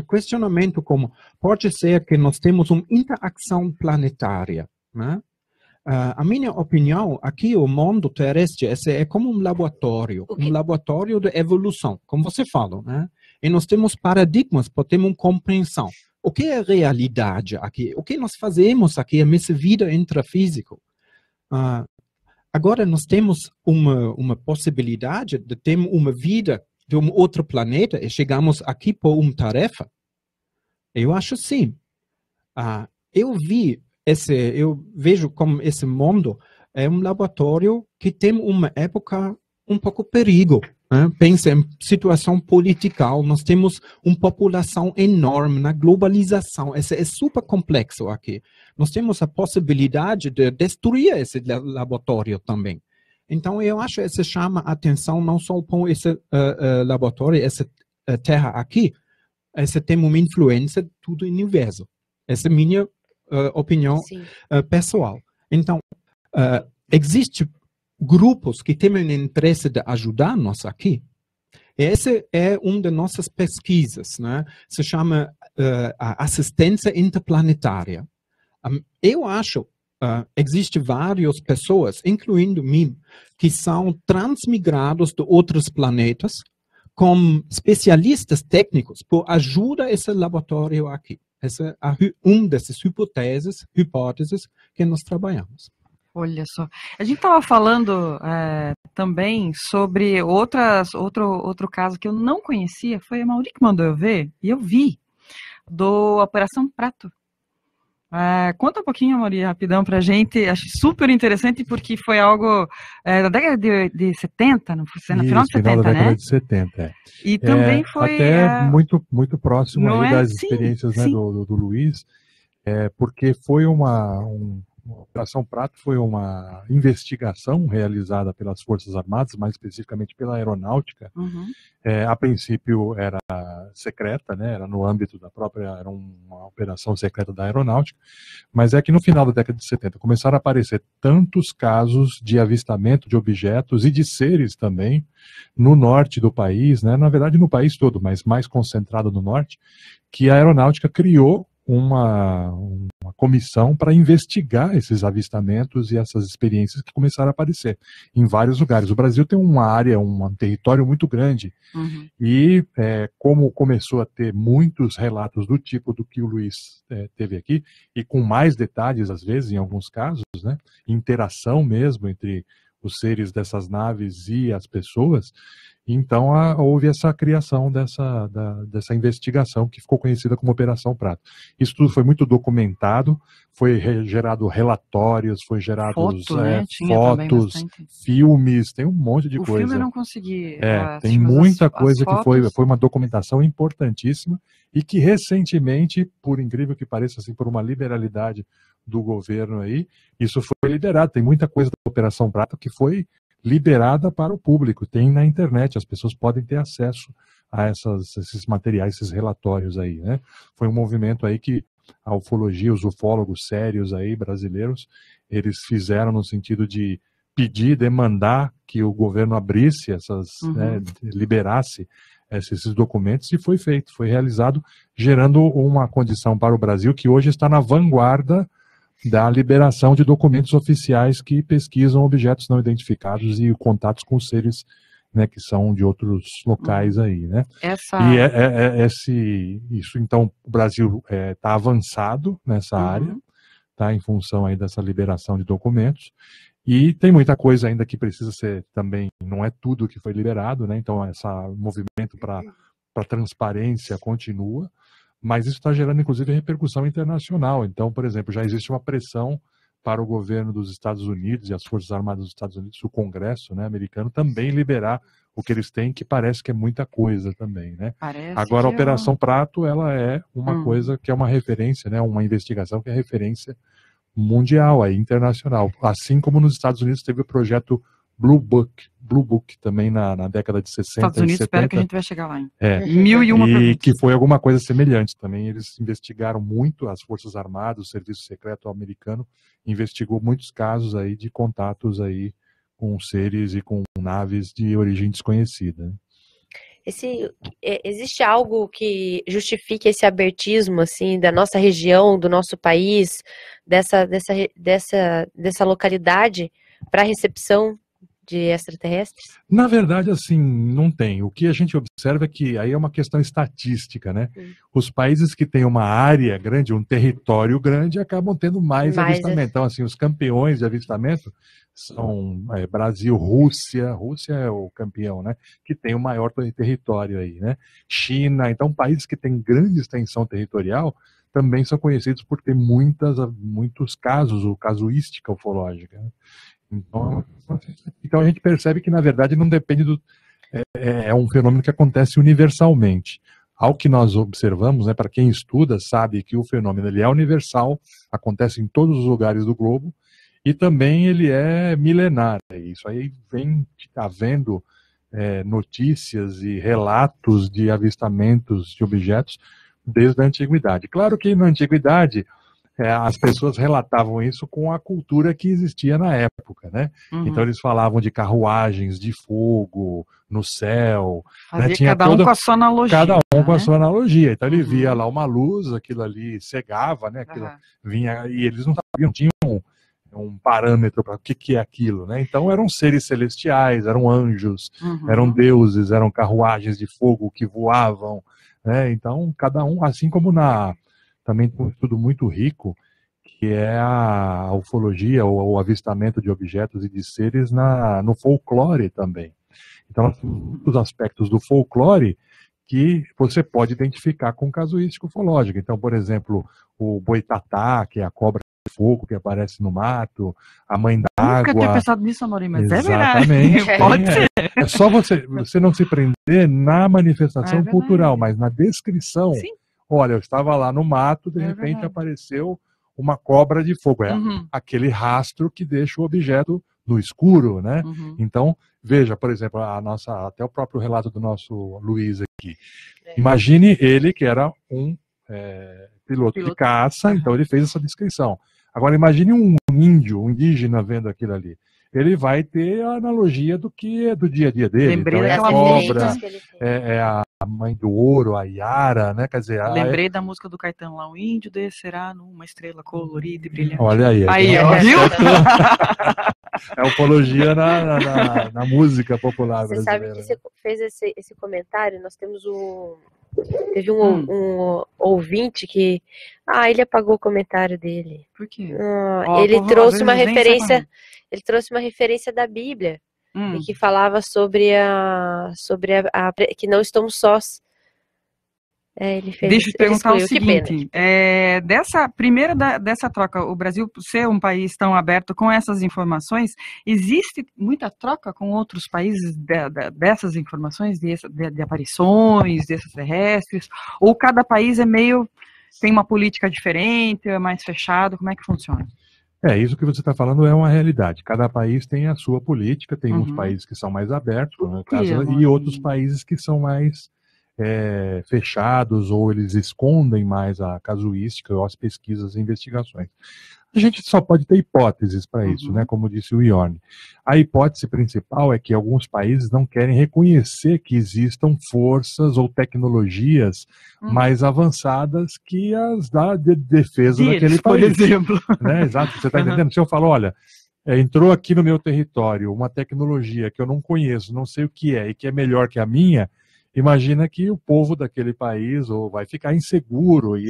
Questionamento como, pode ser que nós temos uma interação planetária, né? A minha opinião, aqui o mundo terrestre é como um laboratório de evolução, como você falou, né? E nós temos paradigmas para ter uma compreensão. O que é realidade aqui? O que nós fazemos aqui nessa vida intrafísica? Agora nós temos uma possibilidade de ter uma vida de um outro planeta e chegamos aqui por uma tarefa? Eu acho sim. Eu vejo como esse mundo é um laboratório que tem uma época um pouco perigo. Né? Pensa em situação política, nós temos uma população enorme na globalização, esse é super complexo aqui. Nós temos a possibilidade de destruir esse laboratório também. Então, eu acho que isso chama a atenção não só para esse laboratório, essa terra aqui, essa tem uma influência de todo o universo. Essa é a minha opinião pessoal. Então, existem grupos que têm o interesse de ajudar nós aqui. Essa é uma das nossas pesquisas, né? Se chama a assistência interplanetária. Eu acho existem várias pessoas, incluindo mim, que são transmigrados de outros planetas como especialistas técnicos por ajuda a esse laboratório aqui. Essa é uma dessas hipóteses que nós trabalhamos. Olha só. A gente estava falando também sobre outro caso que eu não conhecia, foi a Mauri que mandou eu ver, e eu vi, do Operação Prato. Conta um pouquinho, Mauri, rapidão pra gente. Acho super interessante porque foi algo da década de 70, não foi? No final de 70, final da década né? de 70. E também foi... Até muito próximo aí das sim, experiências, né, sim. do Luiz, porque foi a Operação Prato foi uma investigação realizada pelas Forças Armadas, mais especificamente pela Aeronáutica. Uhum. A princípio era secreta, né? Era no âmbito era uma operação secreta da Aeronáutica, mas é que no final da década de 70 começaram a aparecer tantos casos de avistamento de objetos e de seres também no norte do país, né? Na verdade no país todo, mas mais concentrado no norte, que a Aeronáutica criou uma comissão para investigar esses avistamentos e essas experiências que começaram a aparecer em vários lugares. O Brasil tem uma área, um território muito grande, e como começou a ter muitos relatos do tipo do que o Luiz teve aqui, e com mais detalhes às vezes, em alguns casos, né, interação mesmo entre os seres dessas naves e as pessoas, então houve essa criação dessa investigação que ficou conhecida como Operação Prato. Isso tudo foi muito documentado, foi gerado relatórios, foi gerados fotos, filmes, tem um monte de coisa. O filme eu não consegui. Tem muita coisa que foi uma documentação importantíssima e que recentemente, por incrível que pareça, assim, por uma liberalidade do governo aí, isso foi liberado. Tem muita coisa da Operação Prato que foi liberada para o público, tem na internet, as pessoas podem ter acesso a esses materiais, esses relatórios aí, né? Foi um movimento aí que a ufologia, os ufólogos sérios aí, brasileiros, eles fizeram no sentido de pedir, demandar que o governo abrisse né, liberasse esses documentos, e foi feito, foi realizado, gerando uma condição para o Brasil que hoje está na vanguarda da liberação de documentos oficiais que pesquisam objetos não identificados e contatos com seres, né, que são de outros locais aí, né? Isso, então, o Brasil está avançado nessa área, tá, em função aí dessa liberação de documentos, e tem muita coisa ainda que precisa ser também, não é tudo que foi liberado, né? Então, esse movimento para transparência continua, mas isso está gerando, inclusive, repercussão internacional. Então, por exemplo, já existe uma pressão para o governo dos Estados Unidos e as Forças Armadas dos Estados Unidos, o Congresso, né, americano, também liberar o que eles têm, que parece que é muita coisa também, né? Agora, a Operação Prato, ela é uma coisa que é uma referência, né, uma investigação que é referência mundial, aí, internacional. Assim como nos Estados Unidos teve o projeto Blue Book também na década de 60 Estados Unidos, e 70. Espero que a gente vai chegar lá, hein? 1001 províncias. Que foi alguma coisa semelhante também. Eles investigaram muito, as Forças Armadas, o Serviço Secreto americano investigou muitos casos aí de contatos aí com seres e com naves de origem desconhecida. Existe algo que justifique esse abertismo, assim, da nossa região, do nosso país, dessa localidade para recepção de extraterrestres? Na verdade, assim, não tem. O que a gente observa é que aí é uma questão estatística, né? Os países que têm uma área grande, um território grande, acabam tendo mais avistamento. Então, assim, os campeões de avistamento são Brasil, Rússia é o campeão, né? Que tem o maior território aí, né? China, então países que têm grande extensão territorial também são conhecidos por ter muitos casos, ou casuística ufológica, né? Então a gente percebe que, na verdade, não depende é um fenômeno que acontece universalmente. Ao que nós observamos, né, para quem estuda, sabe que o fenômeno ele é universal, acontece em todos os lugares do globo, e também ele é milenar. Isso aí vem havendo notícias e relatos de avistamentos de objetos desde a antiguidade. Claro que na antiguidade as pessoas relatavam isso com a cultura que existia na época, né? Então eles falavam de carruagens de fogo no céu. Fazia, né? Tinha cada um com a sua analogia. Cada um com a sua analogia. Então ele via lá uma luz, aquilo ali cegava, né? Aquilo vinha, e eles não sabiam, tinham um parâmetro para o que é aquilo, né? Então eram seres celestiais, eram anjos, eram deuses, eram carruagens de fogo que voavam, né? Então cada um, assim como também tem um estudo muito rico, que é a ufologia, ou o avistamento de objetos e de seres no folclore também. Então, os aspectos do folclore que você pode identificar com casuística ufológica. Então, por exemplo, o boitatá, que é a cobra de fogo que aparece no mato, a mãe d'água. Nunca tinha pensado nisso, Amorim, mas exatamente, é verdade. Pode ser. É só você não se prender na manifestação cultural, mas na descrição. Sim. Olha, eu estava lá no mato, de repente apareceu uma cobra de fogo. É aquele rastro que deixa o objeto no escuro, né? Então, veja, por exemplo, até o próprio relato do nosso Luiz aqui. Imagine ele que era um piloto de caça, então ele fez essa descrição. Agora, imagine um indígena vendo aquilo ali. Ele vai ter a analogia do que é do dia a dia dele. Lembrei então, daquela cobra, é a mãe do ouro, a Yara, né? Quer dizer, lembrei da música do Caetano lá, o índio descerá numa estrela colorida e brilhante. Olha aí. Aí, ó, viu? É ufologia na música popular brasileira. Você sabe que você fez esse comentário, nós temos teve um ouvinte que ele apagou o comentário dele. Por quê? Ele trouxe uma referência, da Bíblia, e que falava sobre que não estamos sós. Deixa eu te perguntar o seguinte, dessa troca, o Brasil ser um país tão aberto com essas informações, existe muita troca com outros países dessas informações, de aparições, de extraterrestres, ou cada país tem uma política diferente, é mais fechado, como é que funciona? Isso que você está falando é uma realidade. Cada país tem a sua política, tem uns países que são mais abertos, no caso, e outros países que são mais fechados, ou eles escondem mais a casuística, ou as pesquisas e investigações. A gente só pode ter hipóteses para isso, né? Como disse o Iorni. A hipótese principal é que alguns países não querem reconhecer que existam forças ou tecnologias mais avançadas que as da defesa daquele país. Por exemplo. Né? Exato, você está entendendo? Se eu falo, olha, entrou aqui no meu território uma tecnologia que eu não conheço, não sei o que é, e que é melhor que a minha, imagina que o povo daquele país vai ficar inseguro, e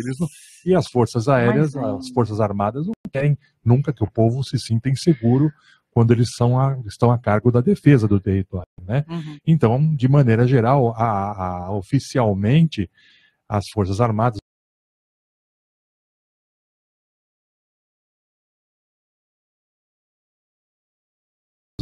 as forças aéreas, as forças armadas não querem nunca que o povo se sinta inseguro quando eles estão a cargo da defesa do território, né? Então, de maneira geral, oficialmente, as forças armadas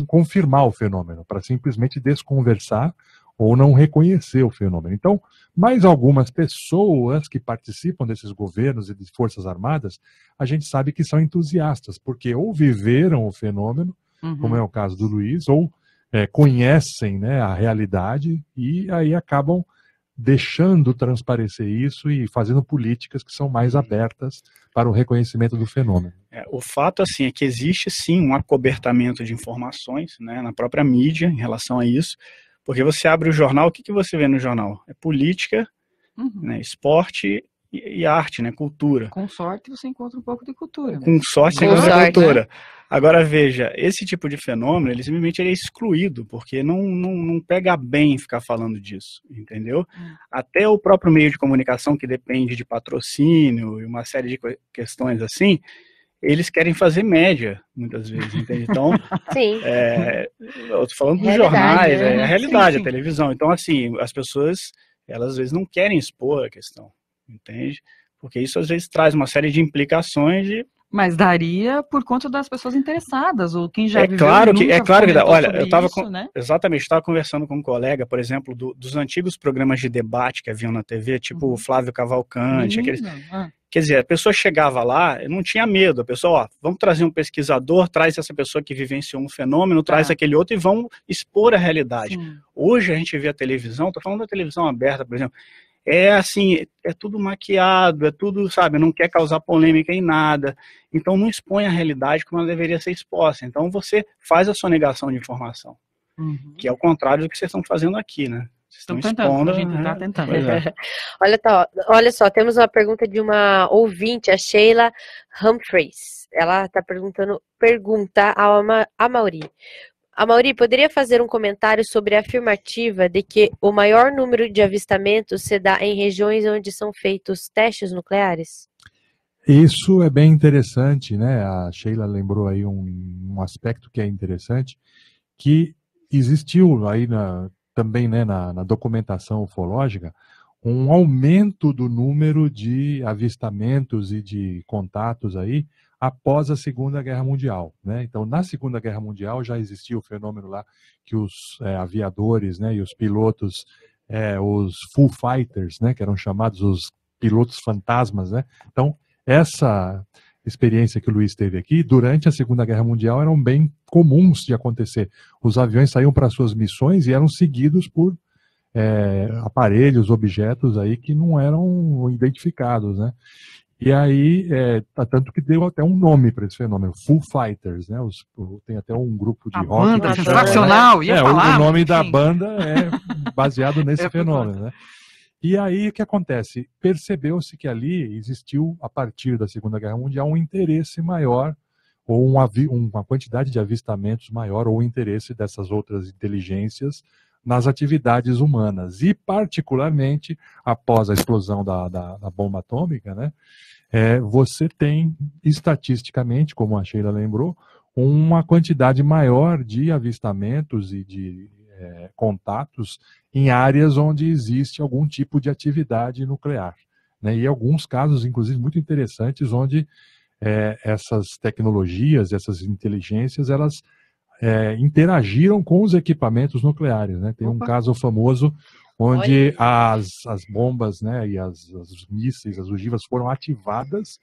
confirmar o fenômeno, para simplesmente desconversar ou não reconhecer o fenômeno. Então, mais algumas pessoas que participam desses governos e de forças armadas, a gente sabe que são entusiastas, porque ou viveram o fenômeno, como é o caso do Luiz, ou conhecem, né, a realidade e aí acabam deixando transparecer isso e fazendo políticas que são mais abertas para o reconhecimento do fenômeno. O fato assim, é que existe sim um acobertamento de informações, né, na própria mídia em relação a isso, porque você abre o jornal, o que você vê no jornal? É política, né, esporte e arte, né, cultura. Com sorte você encontra um pouco de cultura. Com sorte você encontra cultura. Né? Agora veja, esse tipo de fenômeno, ele simplesmente é excluído, porque não pega bem ficar falando disso, entendeu? Até o próprio meio de comunicação, que depende de patrocínio e uma série de questões assim, eles querem fazer média, muitas vezes, entende? Então, sim. Eu tô falando dos jornais, é a realidade, sim. A televisão. Então, assim, as pessoas, elas às vezes não querem expor a questão, entende? Porque isso às vezes traz uma série de implicações de... Mas daria por conta das pessoas interessadas, ou quem já viveu claro que dá. Olha, eu estava né? Exatamente, estava conversando com um colega, por exemplo, dos antigos programas de debate que haviam na TV, tipo o Flávio Cavalcante, aqueles... Quer dizer, a pessoa chegava lá, não tinha medo, a pessoa, vamos trazer um pesquisador, traz essa pessoa que vivenciou um fenômeno, traz aquele outro e vão expor a realidade. Sim. Hoje a gente vê a televisão, estou falando da televisão aberta, por exemplo, assim, é tudo maquiado, é tudo, sabe, não quer causar polêmica em nada, então não expõe a realidade como ela deveria ser exposta, então você faz a sonegação de informação, que é o contrário do que vocês estão fazendo aqui, né? Estão tentando, a gente está tentando. Olha só, temos uma pergunta de uma ouvinte, a Sheila Humphreys. Ela está pergunta ao Amaury. Amaury, poderia fazer um comentário sobre a afirmativa de que o maior número de avistamentos se dá em regiões onde são feitos testes nucleares? Isso é bem interessante, né? A Sheila lembrou aí um aspecto que é interessante, que existiu aí também, né, na documentação ufológica, um aumento do número de avistamentos e de contatos aí após a Segunda Guerra Mundial, né? Então, na Segunda Guerra Mundial já existia o fenômeno lá que os aviadores, né, e os pilotos, os full fighters, né, que eram chamados os pilotos fantasmas, né? Então, essa experiência que o Luiz teve aqui, durante a Segunda Guerra Mundial, eram bem comuns de acontecer. Os aviões saíam para suas missões e eram seguidos por aparelhos, objetos aí que não eram identificados, né? E aí, tanto que deu até um nome para esse fenômeno, Full Fighters, né? Tem até um grupo de rock. Banda sensacional, ia falar. O nome da banda é baseado nesse fenômeno, né? E aí, o que acontece? Percebeu-se que ali existiu, a partir da Segunda Guerra Mundial, um interesse maior, ou uma quantidade de avistamentos maior, ou interesse dessas outras inteligências nas atividades humanas. E, particularmente, após a explosão da bomba atômica, né, você tem, estatisticamente, como a Sheila lembrou, uma quantidade maior de avistamentos e de contatos em áreas onde existe algum tipo de atividade nuclear, né? E alguns casos, inclusive, muito interessantes, onde essas tecnologias, essas inteligências, elas interagiram com os equipamentos nucleares, né? Tem um caso famoso onde as bombas, né, e os mísseis, as ogivas foram ativadas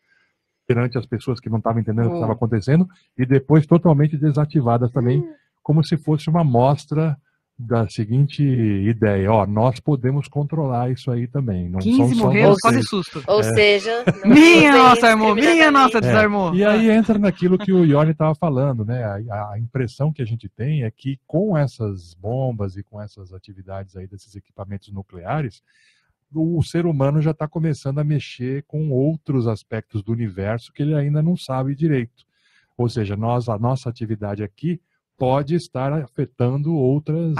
perante as pessoas que não estavam entendendo o que estava acontecendo e depois totalmente desativadas também, como se fosse uma amostra da seguinte ideia, nós podemos controlar isso aí também. Não 15 morreram só de susto. Ou seja... Minha nossa armou, minha nossa desarmou. E aí entra naquilo que o Ione estava falando, né? A impressão que a gente tem é que com essas bombas e com essas atividades aí desses equipamentos nucleares, o ser humano já está começando a mexer com outros aspectos do universo que ele ainda não sabe direito. Ou seja, a nossa atividade aqui pode estar afetando outros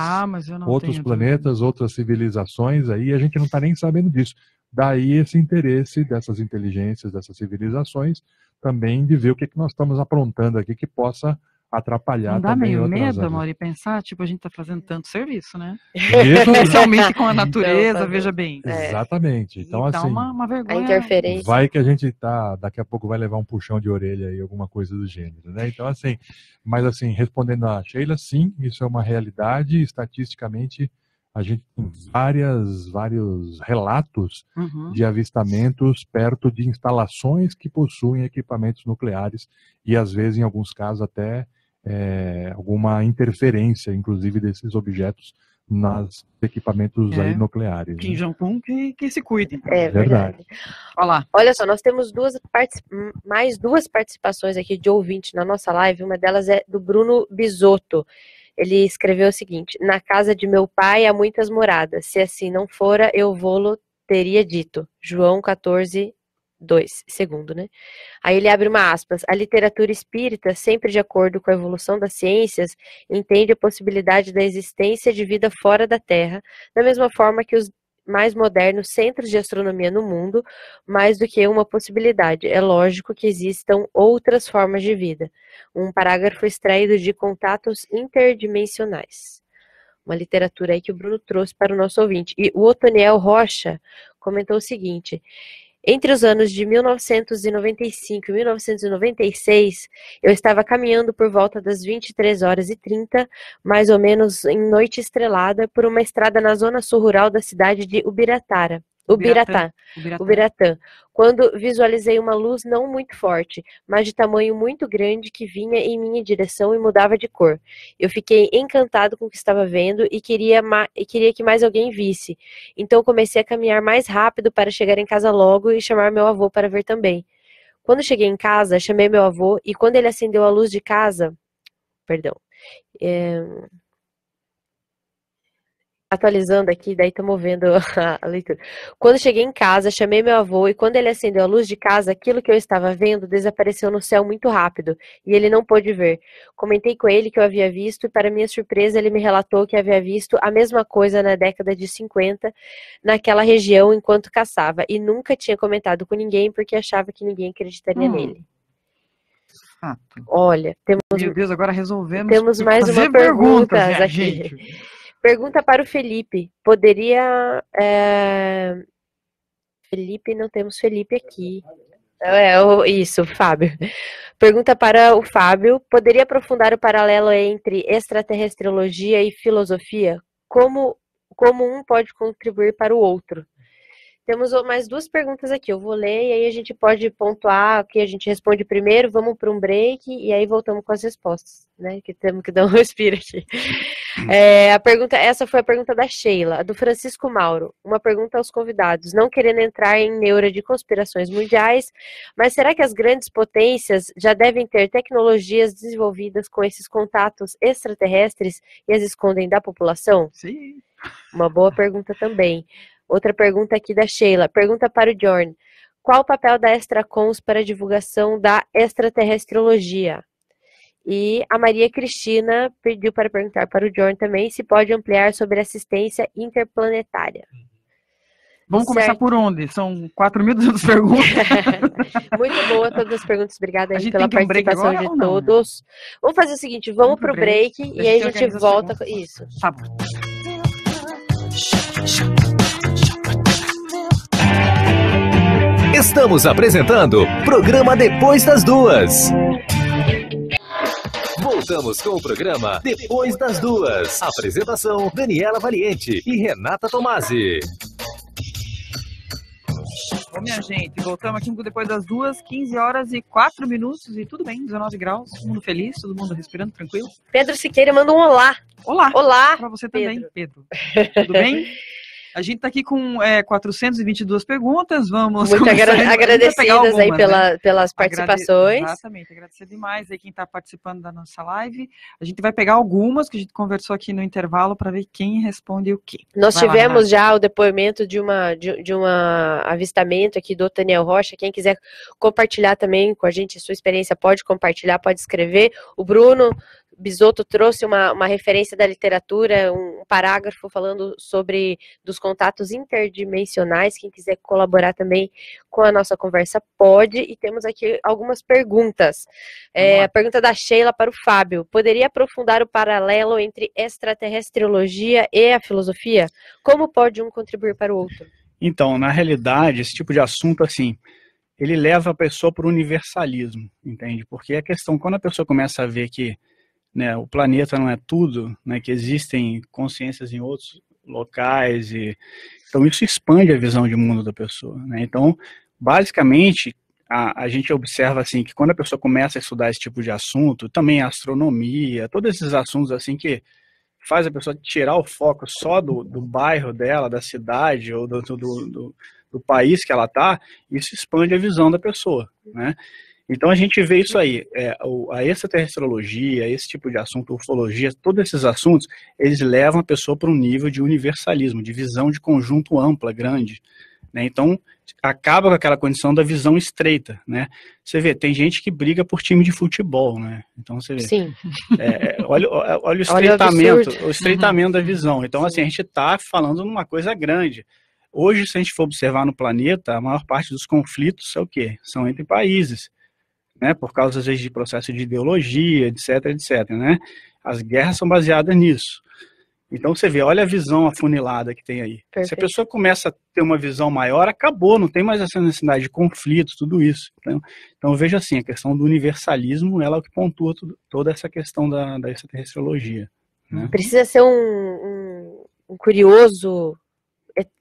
planetas, outras civilizações, aí a gente não está nem sabendo disso. Daí esse interesse dessas inteligências, dessas civilizações, também de ver o que nós estamos aprontando aqui que possa atrapalhar também. Não dá meio medo, Amaury, pensar, tipo, a gente está fazendo tanto serviço, né? Especialmente com a natureza, veja bem. Exatamente. Então, dá assim, uma vergonha. A interferência. Vai que a gente daqui a pouco vai levar um puxão de orelha aí, alguma coisa do gênero, né? Então, assim, mas assim, respondendo a Sheila, sim, isso é uma realidade, estatisticamente a gente tem vários relatos de avistamentos perto de instalações que possuem equipamentos nucleares e, às vezes, em alguns casos, até alguma interferência, inclusive, desses objetos nos equipamentos aí nucleares. Kim Jong-un que se cuide. Então. É verdade. Olá. Olha só, nós temos mais duas participações aqui de ouvinte na nossa live. Uma delas é do Bruno Bisotto. Ele escreveu o seguinte: na casa de meu pai há muitas moradas. Se assim não fora, eu vou-lo teria dito. João 14, 2, segundo, né? Aí ele abre uma aspas. A literatura espírita, sempre de acordo com a evolução das ciências, entende a possibilidade da existência de vida fora da Terra, da mesma forma que os mais modernos centros de astronomia no mundo, mais do que uma possibilidade. É lógico que existam outras formas de vida. Um parágrafo extraído de Contatos Interdimensionais. Uma literatura aí que o Bruno trouxe para o nosso ouvinte. E o Otoniel Rocha comentou o seguinte: entre os anos de 1995 e 1996, eu estava caminhando por volta das 23h30, mais ou menos em noite estrelada, por uma estrada na zona sul rural da cidade de Ubiratã, quando visualizei uma luz não muito forte, mas de tamanho muito grande que vinha em minha direção e mudava de cor. Eu fiquei encantado com o que estava vendo e queria que mais alguém visse. Então comecei a caminhar mais rápido para chegar em casa logo e chamar meu avô para ver também. Quando cheguei em casa, chamei meu avô e quando ele acendeu a luz de casa... Atualizando aqui, daí estamos vendo a leitura. Quando cheguei em casa, chamei meu avô e quando ele acendeu a luz de casa, aquilo que eu estava vendo desapareceu no céu muito rápido e ele não pôde ver. Comentei com ele que eu havia visto e, para minha surpresa, ele me relatou que havia visto a mesma coisa na década de 50 naquela região enquanto caçava e nunca tinha comentado com ninguém porque achava que ninguém acreditaria nele. Olha, meu Deus, agora resolvemos. Temos mais uma pergunta aqui. Gente. Pergunta para o Felipe. Poderia... Felipe, não temos Felipe aqui. Isso, Fábio. Pergunta para o Fábio. Poderia aprofundar o paralelo entre extraterrestriologia e filosofia? Como um pode contribuir para o outro? Temos mais duas perguntas aqui, eu vou ler e aí a gente pode pontuar o que a gente responde primeiro, vamos para um break e aí voltamos com as respostas, né? Que temos que dar um respiro aqui. Essa foi a pergunta da Sheila, a do Francisco Mauro. Uma pergunta aos convidados, não querendo entrar em neura de conspirações mundiais, mas será que as grandes potências já devem ter tecnologias desenvolvidas com esses contatos extraterrestres e as escondem da população? Sim. Uma boa pergunta também. Outra pergunta aqui da Sheila. Pergunta para o Jorn. Qual o papel da Extracons para a divulgação da extraterrestriologia? E a Maria Cristina pediu para perguntar para o Jorn também se pode ampliar sobre assistência interplanetária. Vamos começar por onde? São 4.200 perguntas. Muito boa todas as perguntas. Obrigada aí pela participação de todos. Vamos fazer o seguinte, vamos para o break e aí a gente volta. Isso. Tá bom. Estamos apresentando Programa Depois das Duas. Voltamos com o programa Depois das Duas. Apresentação: Daniela Valiente e Renata Tomasi. Bom, minha gente, voltamos aqui depois das 2h15 e tudo bem, 19 graus, todo mundo feliz, todo mundo respirando tranquilo. Pedro Siqueira manda um olá. Olá para você também, Pedro. Tudo bem? A gente está aqui com 422 perguntas, vamos... Muito agradecidas aí pelas participações. Exatamente, agradecer demais aí quem está participando da nossa live. A gente vai pegar algumas que a gente conversou aqui no intervalo para ver quem responde o quê. Nós tivemos já o depoimento de um avistamento aqui do Otoniel Rocha. Quem quiser compartilhar também com a gente a sua experiência, pode compartilhar, pode escrever. O Bruno Bisotto trouxe uma referência da literatura, um parágrafo falando sobre dos contatos interdimensionais. Quem quiser colaborar também com a nossa conversa pode. E temos aqui algumas perguntas. A pergunta da Sheila para o Fábio. Poderia aprofundar o paralelo entre extraterrestriologia e a filosofia? Como pode um contribuir para o outro? Então, na realidade, esse tipo de assunto, assim, ele leva a pessoa para o universalismo, entende? Porque a questão, quando a pessoa começa a ver que, né, o planeta não é tudo, né, que existem consciências em outros locais. Então, isso expande a visão de mundo da pessoa, né? Então, basicamente, a gente observa assim que quando a pessoa começa a estudar esse tipo de assunto, também a astronomia, todos esses assuntos assim que faz a pessoa tirar o foco só do bairro dela, da cidade ou do país que ela está, isso expande a visão da pessoa, né? Então a gente vê isso aí, a extraterrestriologia, esse tipo de assunto, ufologia, todos esses assuntos, eles levam a pessoa para um nível de universalismo, de visão de conjunto ampla, grande, né? Então acaba com aquela condição da visão estreita, né? Você vê, tem gente que briga por time de futebol, né? Então você vê, Sim. olha o estreitamento da visão. Então assim, a gente está falando numa coisa grande. Hoje, se a gente for observar no planeta, a maior parte dos conflitos é o quê? São entre países, né? Por causa, às vezes, de processo de ideologia, etc, né? As guerras são baseadas nisso. Então, você vê, olha a visão afunilada que tem aí. Perfeito. Se a pessoa começa a ter uma visão maior, acabou, não tem mais essa necessidade de conflito, tudo isso. Então veja assim, a questão do universalismo, ela é o que pontua toda essa questão da extraterrestriologia, né? Precisa ser um curioso,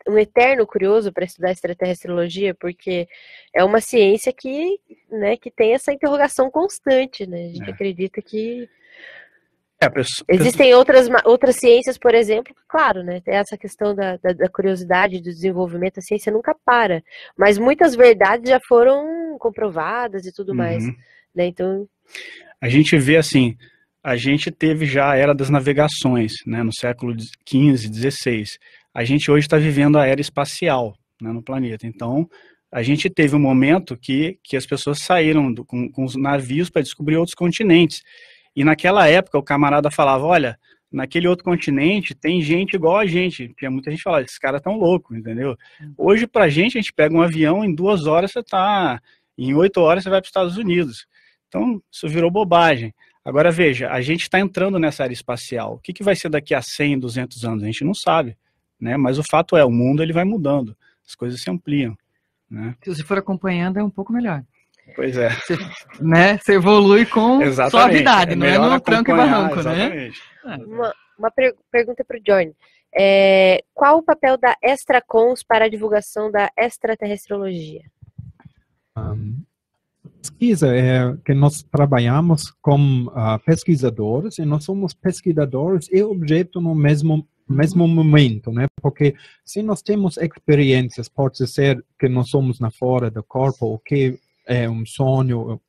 um eterno curioso para estudar extraterrestriologia, porque é uma ciência que, né, que tem essa interrogação constante, né? A gente acredita que existem outras ciências, por exemplo, claro, né? Tem essa questão da curiosidade, do desenvolvimento, a ciência nunca para, mas muitas verdades já foram comprovadas e tudo mais, né? Então a gente vê assim, a gente teve já a era das navegações, né? No século XV, XVI. A gente hoje está vivendo a era espacial, né, no planeta. Então, a gente teve um momento que as pessoas saíram com os navios para descobrir outros continentes. E naquela época o camarada falava, olha, naquele outro continente tem gente igual a gente. Tinha muita gente que falava, esses caras estão loucos, entendeu? Hoje, pra gente, a gente pega um avião, em 2 horas você tá, em 8 horas você vai para os Estados Unidos. Então, isso virou bobagem. Agora, veja, a gente está entrando nessa área espacial. O que vai ser daqui a 100, 200 anos? A gente não sabe, né? Mas o fato é, o mundo ele vai mudando, as coisas se ampliam, né? Se você for acompanhando, é um pouco melhor. Pois é. Você evolui com suavidade, não é no tranco e barranco, exatamente, né? Uma pergunta para o Johnny. Qual o papel da Extracons para a divulgação da extraterrestriologia? Pesquisa é que nós trabalhamos com pesquisadores, e nós somos pesquisadores e objeto no mesmo momento, né? Porque se nós temos experiências, pode ser que nós somos na fora do corpo, ou que é um sonho,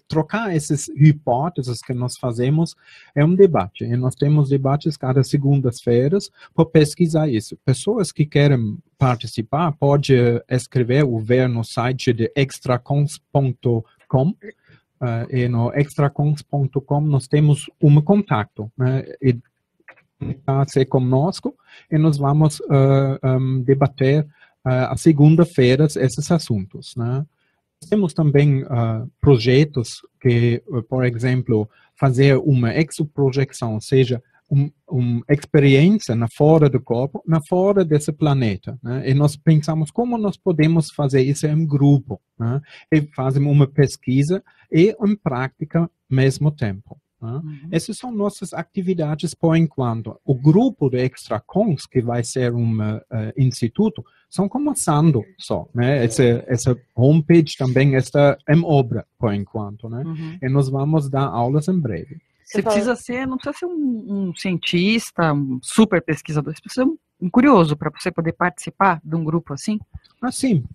trocar essas hipóteses que nós fazemos é um debate. E nós temos debates cada segundas-feiras para pesquisar isso. Pessoas que querem participar podem escrever ou ver no site de extracons.com. E no extracons.com nós temos um contato, né? E ser conosco e nós vamos debater às segundas-feiras esses assuntos, né? Temos também projetos que, por exemplo, fazer uma exoprojeção, ou seja, uma experiência na fora do corpo, na fora desse planeta, né? E nós pensamos como nós podemos fazer isso em grupo, né? E fazemos uma pesquisa e uma prática ao mesmo tempo. Essas são nossas atividades por enquanto. O grupo de Extracons, que vai ser um instituto, estão começando só, né? Essa homepage também está em obra por enquanto, né? E nós vamos dar aulas em breve. Não precisa ser um cientista, um super pesquisador, você precisa ser um curioso para você poder participar de um grupo assim? Sim.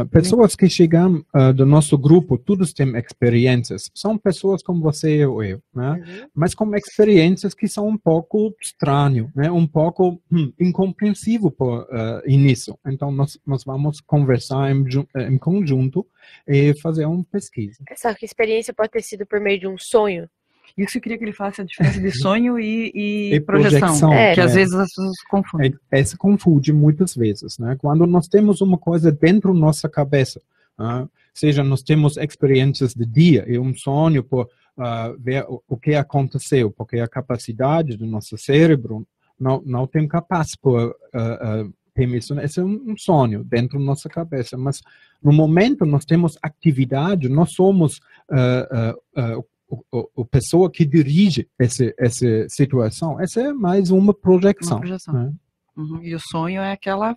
Pessoas que chegam do nosso grupo, todos têm experiências. São pessoas como você ou eu, né? Mas com experiências que são um pouco estranhas, né? Um pouco incompreensível por início. Então, nós vamos conversar em conjunto e fazer uma pesquisa. Essa experiência pode ter sido por meio de um sonho? Isso eu queria que ele faça a diferença de sonho e projeção, que às vezes as pessoas confundem. Se confunde muitas vezes, né? Quando nós temos uma coisa dentro da nossa cabeça, seja nós temos experiências de dia e um sonho por ver o que aconteceu, porque a capacidade do nosso cérebro não tem capaz por ter isso. Esse é um sonho dentro da nossa cabeça, mas no momento nós temos atividade, nós somos a pessoa que dirige essa situação, essa é mais uma projeção. Uma projeção. Né? E o sonho é aquela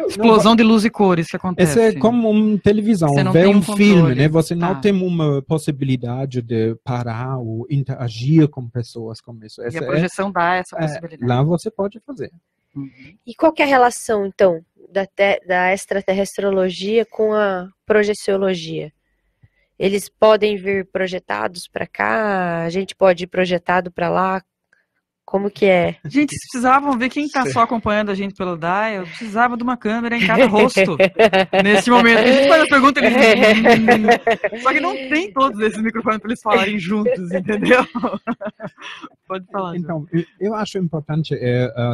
explosão de luz e cores que acontece. Essa é como uma televisão, ver um filme, né? Você não tem uma possibilidade de parar ou interagir com pessoas como isso. E a projeção dá essa possibilidade. Lá você pode fazer. E qual que é a relação, então, da extraterrestrologia com a projeciologia? Eles podem vir projetados para cá? A gente pode ir projetado para lá? Como que é? Gente, vocês precisavam ver quem está só acompanhando a gente pelo DAI. Eu precisava de uma câmera em cada rosto nesse momento. A gente faz a pergunta, eles... Só que não tem todos esses microfones para eles falarem juntos, entendeu? Pode falar. Então, eu acho importante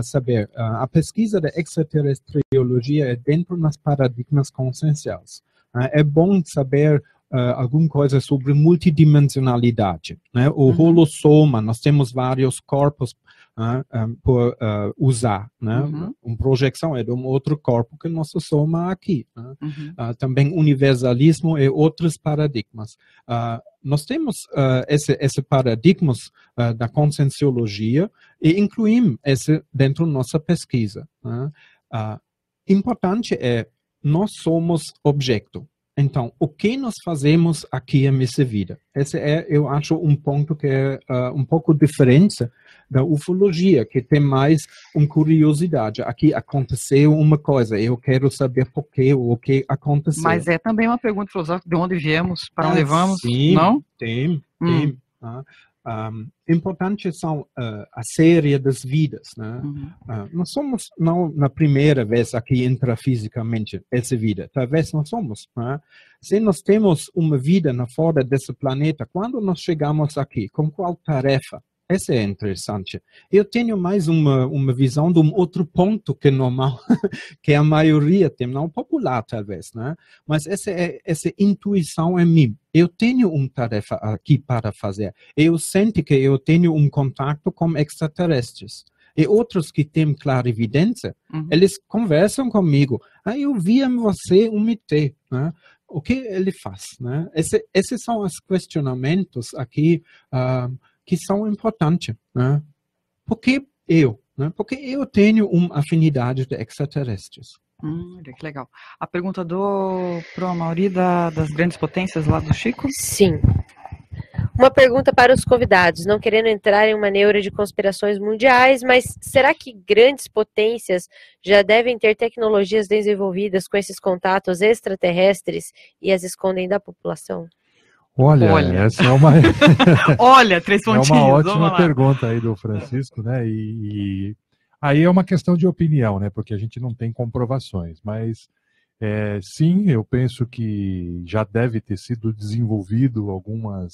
saber, a pesquisa da extraterrestriologia é dentro dos paradigmas conscienciais. É bom saber alguma coisa sobre multidimensionalidade, né? O holossoma, nós temos vários corpos por usar, né? Uma projeção é de um outro corpo que nosso soma aqui, né? Também universalismo e outros paradigmas. Nós temos esse paradigmas da conscienciologia e incluímos esse dentro da nossa pesquisa, né? Importante é, nós somos objeto. Então, o que nós fazemos aqui nessa vida? Esse é, eu acho, um ponto que é um pouco diferente da ufologia, que tem mais uma curiosidade. Aqui aconteceu uma coisa, eu quero saber por quê, o que aconteceu. Mas é também uma pergunta filosófica, de onde viemos, para onde vamos, sim, não? Tem. Importante são a série das vidas, né? Nós somos não na primeira vez aqui intrafisicamente essa vida, talvez nós somos, né? Se nós temos uma vida na fora desse planeta, quando nós chegamos aqui, com qual tarefa? Essa é interessante. Eu tenho mais uma visão de um outro ponto que normal, que a maioria tem, não popular talvez, né? Mas essa intuição em mim. Eu tenho uma tarefa aqui para fazer. Eu sinto que eu tenho um contato com extraterrestres. E outros que têm clarividência, eles conversam comigo. Eu vi em você um ET, né? O que ele faz, né? Esses são os questionamentos aqui que são importantes, né? Por que eu? Né? Porque eu tenho uma afinidade de extraterrestres. Que legal. A pergunta pro Amaury das grandes potências lá do Chico? Sim. Uma pergunta para os convidados, não querendo entrar em uma neura de conspirações mundiais, mas será que grandes potências já devem ter tecnologias desenvolvidas com esses contatos extraterrestres e as escondem da população? Olha, essa é uma Olha, 3 pontinhos. É uma ótima pergunta aí do Francisco, né? E aí é uma questão de opinião, né? Porque a gente não tem comprovações, mas sim, eu penso que já deve ter sido desenvolvido algumas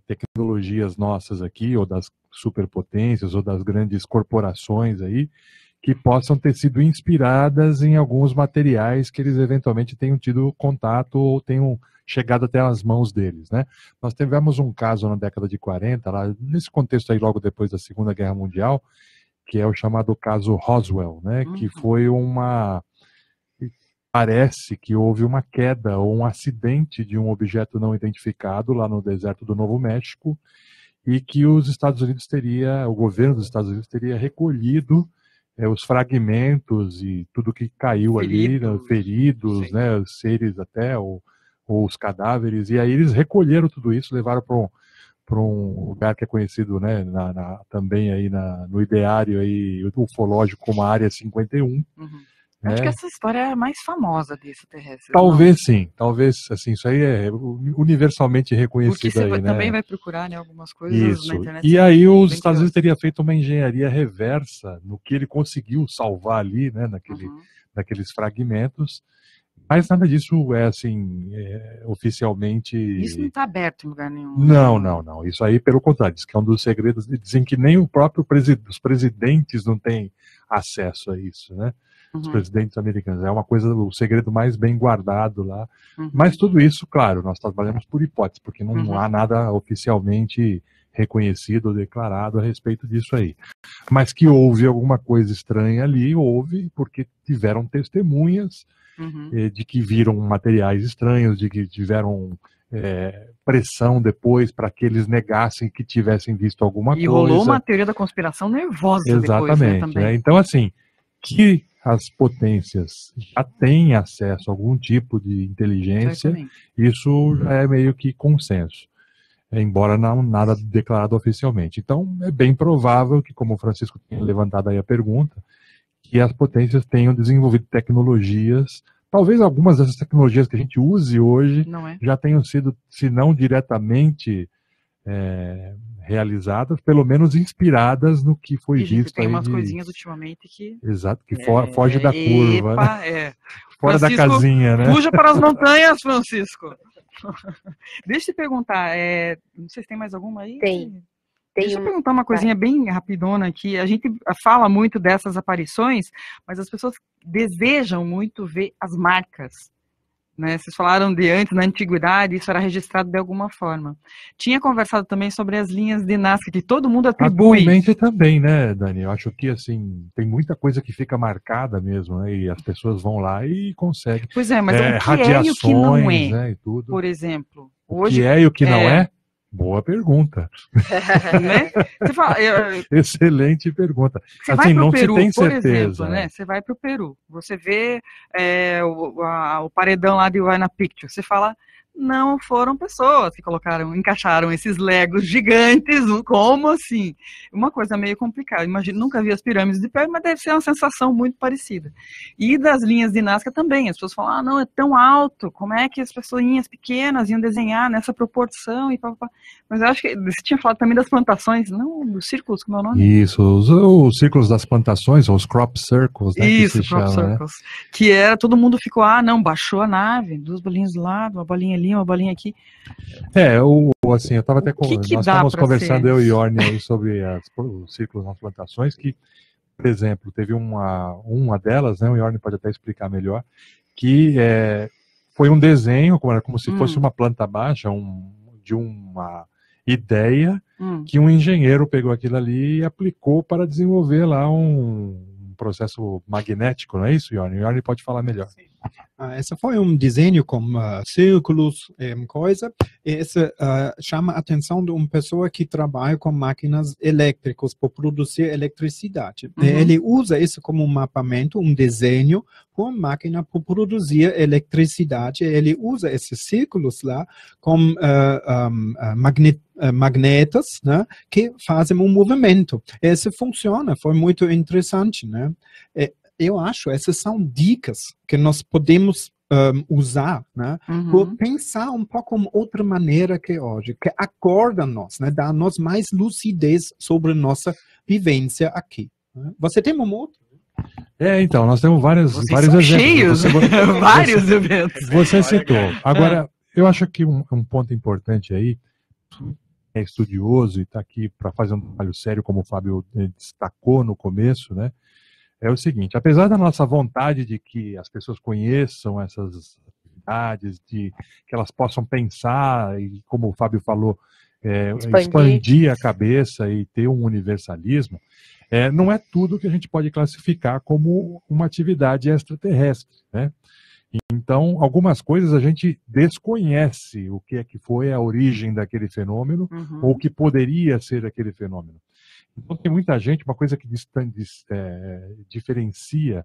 tecnologias nossas aqui, ou das superpotências, ou das grandes corporações aí, que possam ter sido inspiradas em alguns materiais que eles eventualmente tenham tido contato ou tenham chegado até as mãos deles, né? Nós tivemos um caso na década de 40, lá nesse contexto aí logo depois da Segunda Guerra Mundial, que é o chamado caso Roswell, né? Que foi parece que houve uma queda ou um acidente de um objeto não identificado lá no deserto do Novo México e que os Estados Unidos o governo dos Estados Unidos teria recolhido os fragmentos e tudo que caiu feridos, né? Os seres até, ou os cadáveres, e aí eles recolheram tudo isso, levaram para um lugar que é conhecido, né, também aí no ideário aí, ufológico como a Área 51. Acho que essa história é a mais famosa desse terrestre. Talvez sim, talvez, assim, isso aí é universalmente reconhecido. Porque você aí, né? também vai procurar, né, algumas coisas na internet. E aí os Estados Unidos teriam feito uma engenharia reversa no que ele conseguiu salvar ali, né, naqueles fragmentos. Mas nada disso é assim, oficialmente... Isso não está aberto em lugar nenhum. Não. Isso aí, pelo contrário, diz que é um dos segredos. Dizem que nem o próprio os presidentes não têm acesso a isso, né? Os presidentes americanos. É uma coisa, o segredo mais bem guardado lá. Mas tudo isso, claro, nós trabalhamos por hipótese, porque não há nada oficialmente reconhecido ou declarado a respeito disso aí. Mas que houve alguma coisa estranha ali, houve, porque tiveram testemunhas de que viram materiais estranhos, de que tiveram pressão depois para que eles negassem que tivessem visto alguma coisa. E rolou uma teoria da conspiração nervosa depois, né, também. Né? Então, assim, que as potências já têm acesso a algum tipo de inteligência, isso já é meio que consenso, embora não nada declarado oficialmente. Então, é bem provável que, como o Francisco tinha levantado aí a pergunta, que as potências tenham desenvolvido tecnologias. Talvez algumas dessas tecnologias que a gente use hoje já tenham sido, se não diretamente realizadas, pelo menos inspiradas no que foi visto. Tem umas coisinhas ultimamente que... Exato, que foge da curva. Né? Fora da casinha, né? Fuja para as montanhas, Francisco. Deixa eu te perguntar, não sei se tem mais alguma aí? Deixa eu perguntar uma coisinha bem rapidona aqui. A gente fala muito dessas aparições, mas as pessoas desejam muito ver as marcas, né? Vocês falaram de antes, na antiguidade, isso era registrado de alguma forma. Tinha conversado também sobre as linhas de Nazca, que todo mundo atribui. Atualmente também, né, Dani? Eu acho que, assim, tem muita coisa que fica marcada mesmo, né? E as pessoas vão lá e conseguem. Pois é, mas o que é e o que não é, né, e tudo. Por exemplo. Hoje, o que é e o que não é? Boa pergunta. Né? Você fala, excelente pergunta. Você assim, vai pro Peru, se tem certeza, por exemplo, né? Você vai para o Peru, você vê o paredão lá de Huayna Picture, você fala, não foram pessoas que encaixaram esses legos gigantes, como assim? Uma coisa meio complicada. Imagina, nunca vi as pirâmides de perto, mas deve ser uma sensação muito parecida. E das linhas de Nazca também, as pessoas falam, não, é tão alto, como é que as pessoinhas pequenas iam desenhar nessa proporção e papapá. Mas eu acho que você tinha falado também das plantações, não, dos círculos, como é o nome? Isso, os círculos das plantações, ou os crop circles, né? Isso, crop circles. Né? Que era, todo mundo ficou, não, baixou a nave, 2 bolinhas do lado, uma bolinha ali, uma bolinha aqui. Assim, eu estava até nós estávamos conversando, eu e Orne, aí, sobre os círculos nas plantações, que, por exemplo, teve uma delas, né, o Orne pode até explicar melhor, que foi um desenho, como se fosse uma planta baixa, de uma ideia que um engenheiro pegou aquilo ali e aplicou para desenvolver lá um processo magnético, não é isso, Iorni? O Iorni pode falar melhor. Esse foi um desenho com círculos, coisa. Esse chama a atenção de uma pessoa que trabalha com máquinas elétricas para produzir eletricidade. Ele usa isso como um mapeamento, um desenho para uma máquina para produzir eletricidade. Ele usa esses círculos lá como magnetos, né, que fazem um movimento. Isso funciona, foi muito interessante, né? Eu acho, essas são dicas que nós podemos usar, né, por pensar um pouco de outra maneira que hoje, que acorda nós, né, dá nós mais lucidez sobre nossa vivência aqui. Né? Você tem um outro? Então, nós temos vários exemplos. Cheios, vários eventos. Você citou. Agora, eu acho que um ponto importante aí, é estudioso e está aqui para fazer um trabalho sério, como o Fábio destacou no começo, né? É o seguinte, apesar da nossa vontade de que as pessoas conheçam essas atividades, de que elas possam pensar e, como o Fábio falou, expandir a cabeça e ter um universalismo, não é tudo que a gente pode classificar como uma atividade extraterrestre, né? Então, algumas coisas a gente desconhece o que é que foi a origem daquele fenômeno ou o que poderia ser aquele fenômeno. Então, tem muita gente, uma coisa que diferencia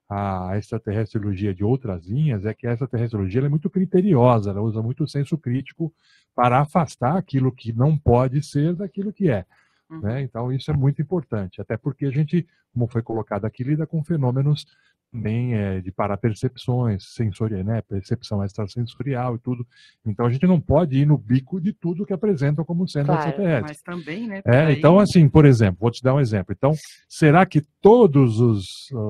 a extraterrestriologia de outras linhas é que a extraterrestriologia é muito criteriosa, ela usa muito o senso crítico para afastar aquilo que não pode ser daquilo que é. Né? Então, isso é muito importante, até porque a gente, como foi colocado aqui, lida com fenômenos também de parapercepções, né? Percepção extrasensorial e tudo. Então, a gente não pode ir no bico de tudo que apresentam como sendo extraterrestre. Mas também, né? Então, assim, por exemplo, vou te dar um exemplo. Então, será que todas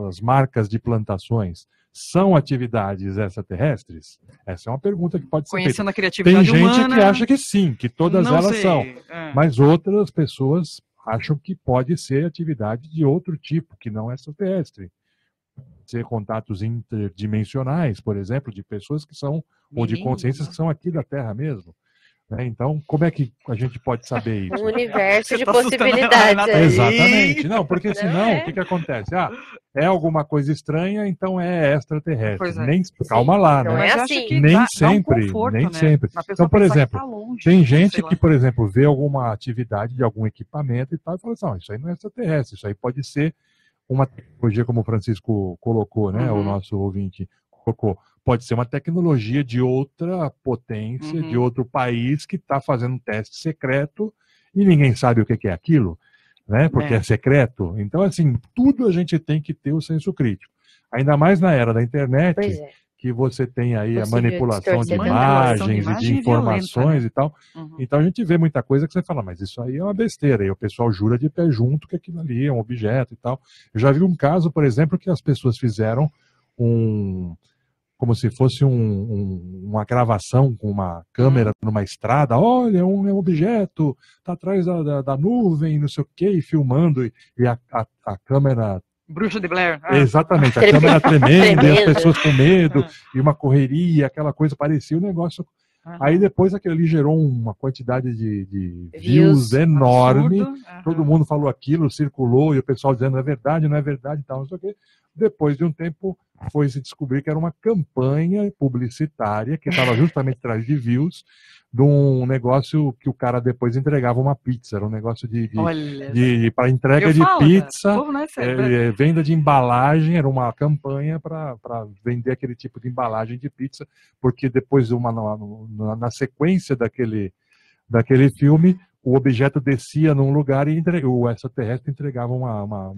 as marcas de plantações são atividades extraterrestres? Essa é uma pergunta que pode ser feita. Conhecendo a criatividade humana... Tem gente que humana, acha que sim, que todas elas são. Mas outras pessoas acham que pode ser atividade de outro tipo, que não é extraterrestre. Ser contatos interdimensionais, por exemplo, de pessoas que são, ou de consciências que são aqui da Terra mesmo. Então, como é que a gente pode saber isso? Um universo de possibilidades. Exatamente. Não, porque senão, o que acontece? É alguma coisa estranha, então é extraterrestre. Nem, calma lá, não né? É assim. Nem sempre, nem sempre. Então, por exemplo, tem gente que, por exemplo, vê alguma atividade de algum equipamento e tal, e fala assim, não, isso aí não é extraterrestre, isso aí pode ser uma tecnologia, como o Francisco colocou, né? O nosso ouvinte colocou. Pode ser uma tecnologia de outra potência, de outro país que está fazendo um teste secreto e ninguém sabe o que é aquilo, né? Porque é secreto. Então, assim, tudo a gente tem que ter o senso crítico. Ainda mais na era da internet, que você tem aí a manipulação de imagens e de informações e tal. Então a gente vê muita coisa que você fala, mas isso aí é uma besteira. E o pessoal jura de pé junto que aquilo ali é um objeto e tal. Eu já vi um caso, por exemplo, que as pessoas fizeram como se fosse uma gravação com uma câmera numa estrada. Olha, é um objeto, está atrás da nuvem, não sei o quê, e filmando, e a câmera... Bruxa de Blair. Exatamente, a câmera tremendo, e as pessoas com medo, e uma correria, aquela coisa, parecia um negócio... Aí depois aquilo ali gerou uma quantidade de views enorme, todo mundo falou aquilo, circulou, e o pessoal dizendo, não é verdade, não é verdade, tal, não sei o quê. Depois de um tempo, foi se descobrir que era uma campanha publicitária que estava justamente atrás de views, de um negócio que o cara depois entregava uma pizza, era um negócio para entrega de pizza, venda de embalagem, era uma campanha para vender aquele tipo de embalagem de pizza, porque depois na sequência daquele filme, o objeto descia num lugar e o extraterrestre entregava uma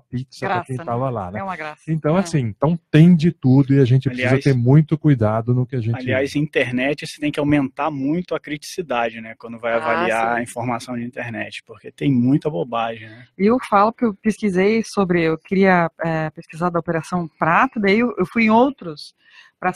pizza para quem estava lá. Né? É uma graça. Então, assim, tem de tudo e a gente precisa ter muito cuidado no que a gente... Aliás, internet, você tem que aumentar muito a criticidade, né? Quando vai avaliar a informação de internet, porque tem muita bobagem, né? Eu falo que eu pesquisei eu queria pesquisar da Operação Prato, daí eu fui em outros para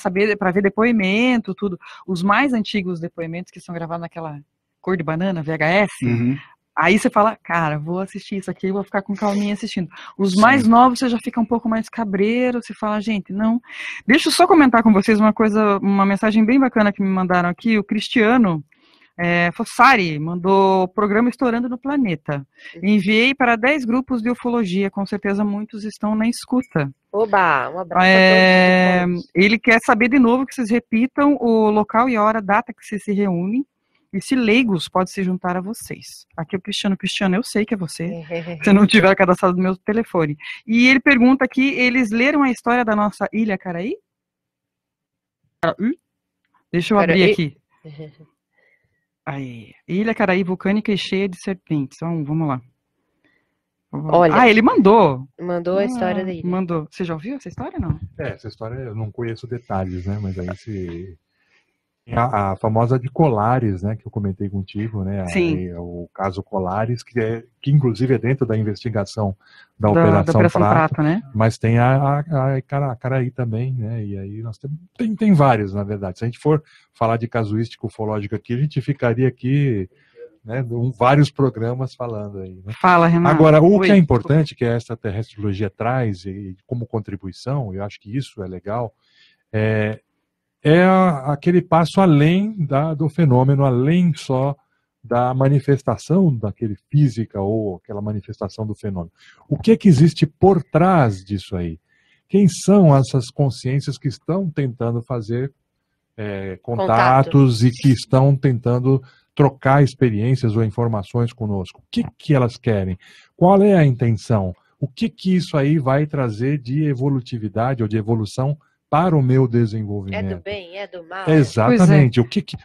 ver depoimento, tudo. Os mais antigos depoimentos que são gravados naquela cor de banana, VHS, aí você fala, cara, vou assistir isso aqui, vou ficar com calminha assistindo. Os mais novos, você já fica um pouco mais cabreiro, você fala, gente, não. Deixa eu só comentar com vocês uma mensagem bem bacana que me mandaram aqui, o Cristiano Fossari mandou o programa Estourando no Planeta. Enviei para 10 grupos de ufologia, com certeza muitos estão na escuta. Oba, um abraço a todos. Ele quer saber de novo que vocês repitam o local e a hora, a data que vocês se reúnem. E se leigos pode se juntar a vocês. Aqui é o Cristiano, eu sei que é você, se não tiver cadastrado no meu telefone. E ele pergunta aqui, eles leram a história da nossa Ilha Caraí? Deixa eu abrir aqui. Aí, Ilha Caraí vulcânica e cheia de serpentes. Então, vamos lá. Olha, ele mandou. Mandou a história da ilha. Mandou. Você já ouviu essa história, não? Essa história eu não conheço detalhes, né? Mas aí a famosa de Colares, né, que eu comentei contigo, né, o caso Colares, que inclusive é dentro da investigação da Operação Prato, né? Mas tem a Caraí também, né, e aí nós tem vários, na verdade. Se a gente for falar de casuística ufológica aqui, a gente ficaria aqui, né, vários programas falando aí. Né? Fala, Renato. Agora, o que é importante, que a extraterrestriologia traz, e como contribuição, eu acho que isso é legal, é aquele passo além do fenômeno, além só da manifestação daquele física ou aquela manifestação do fenômeno. O que existe por trás disso aí? Quem são essas consciências que estão tentando fazer contatos e que estão tentando trocar experiências ou informações conosco? O que elas querem? Qual é a intenção? O que isso aí vai trazer de evolutividade ou de evolução para o meu desenvolvimento? É do bem, é do mal? Exatamente.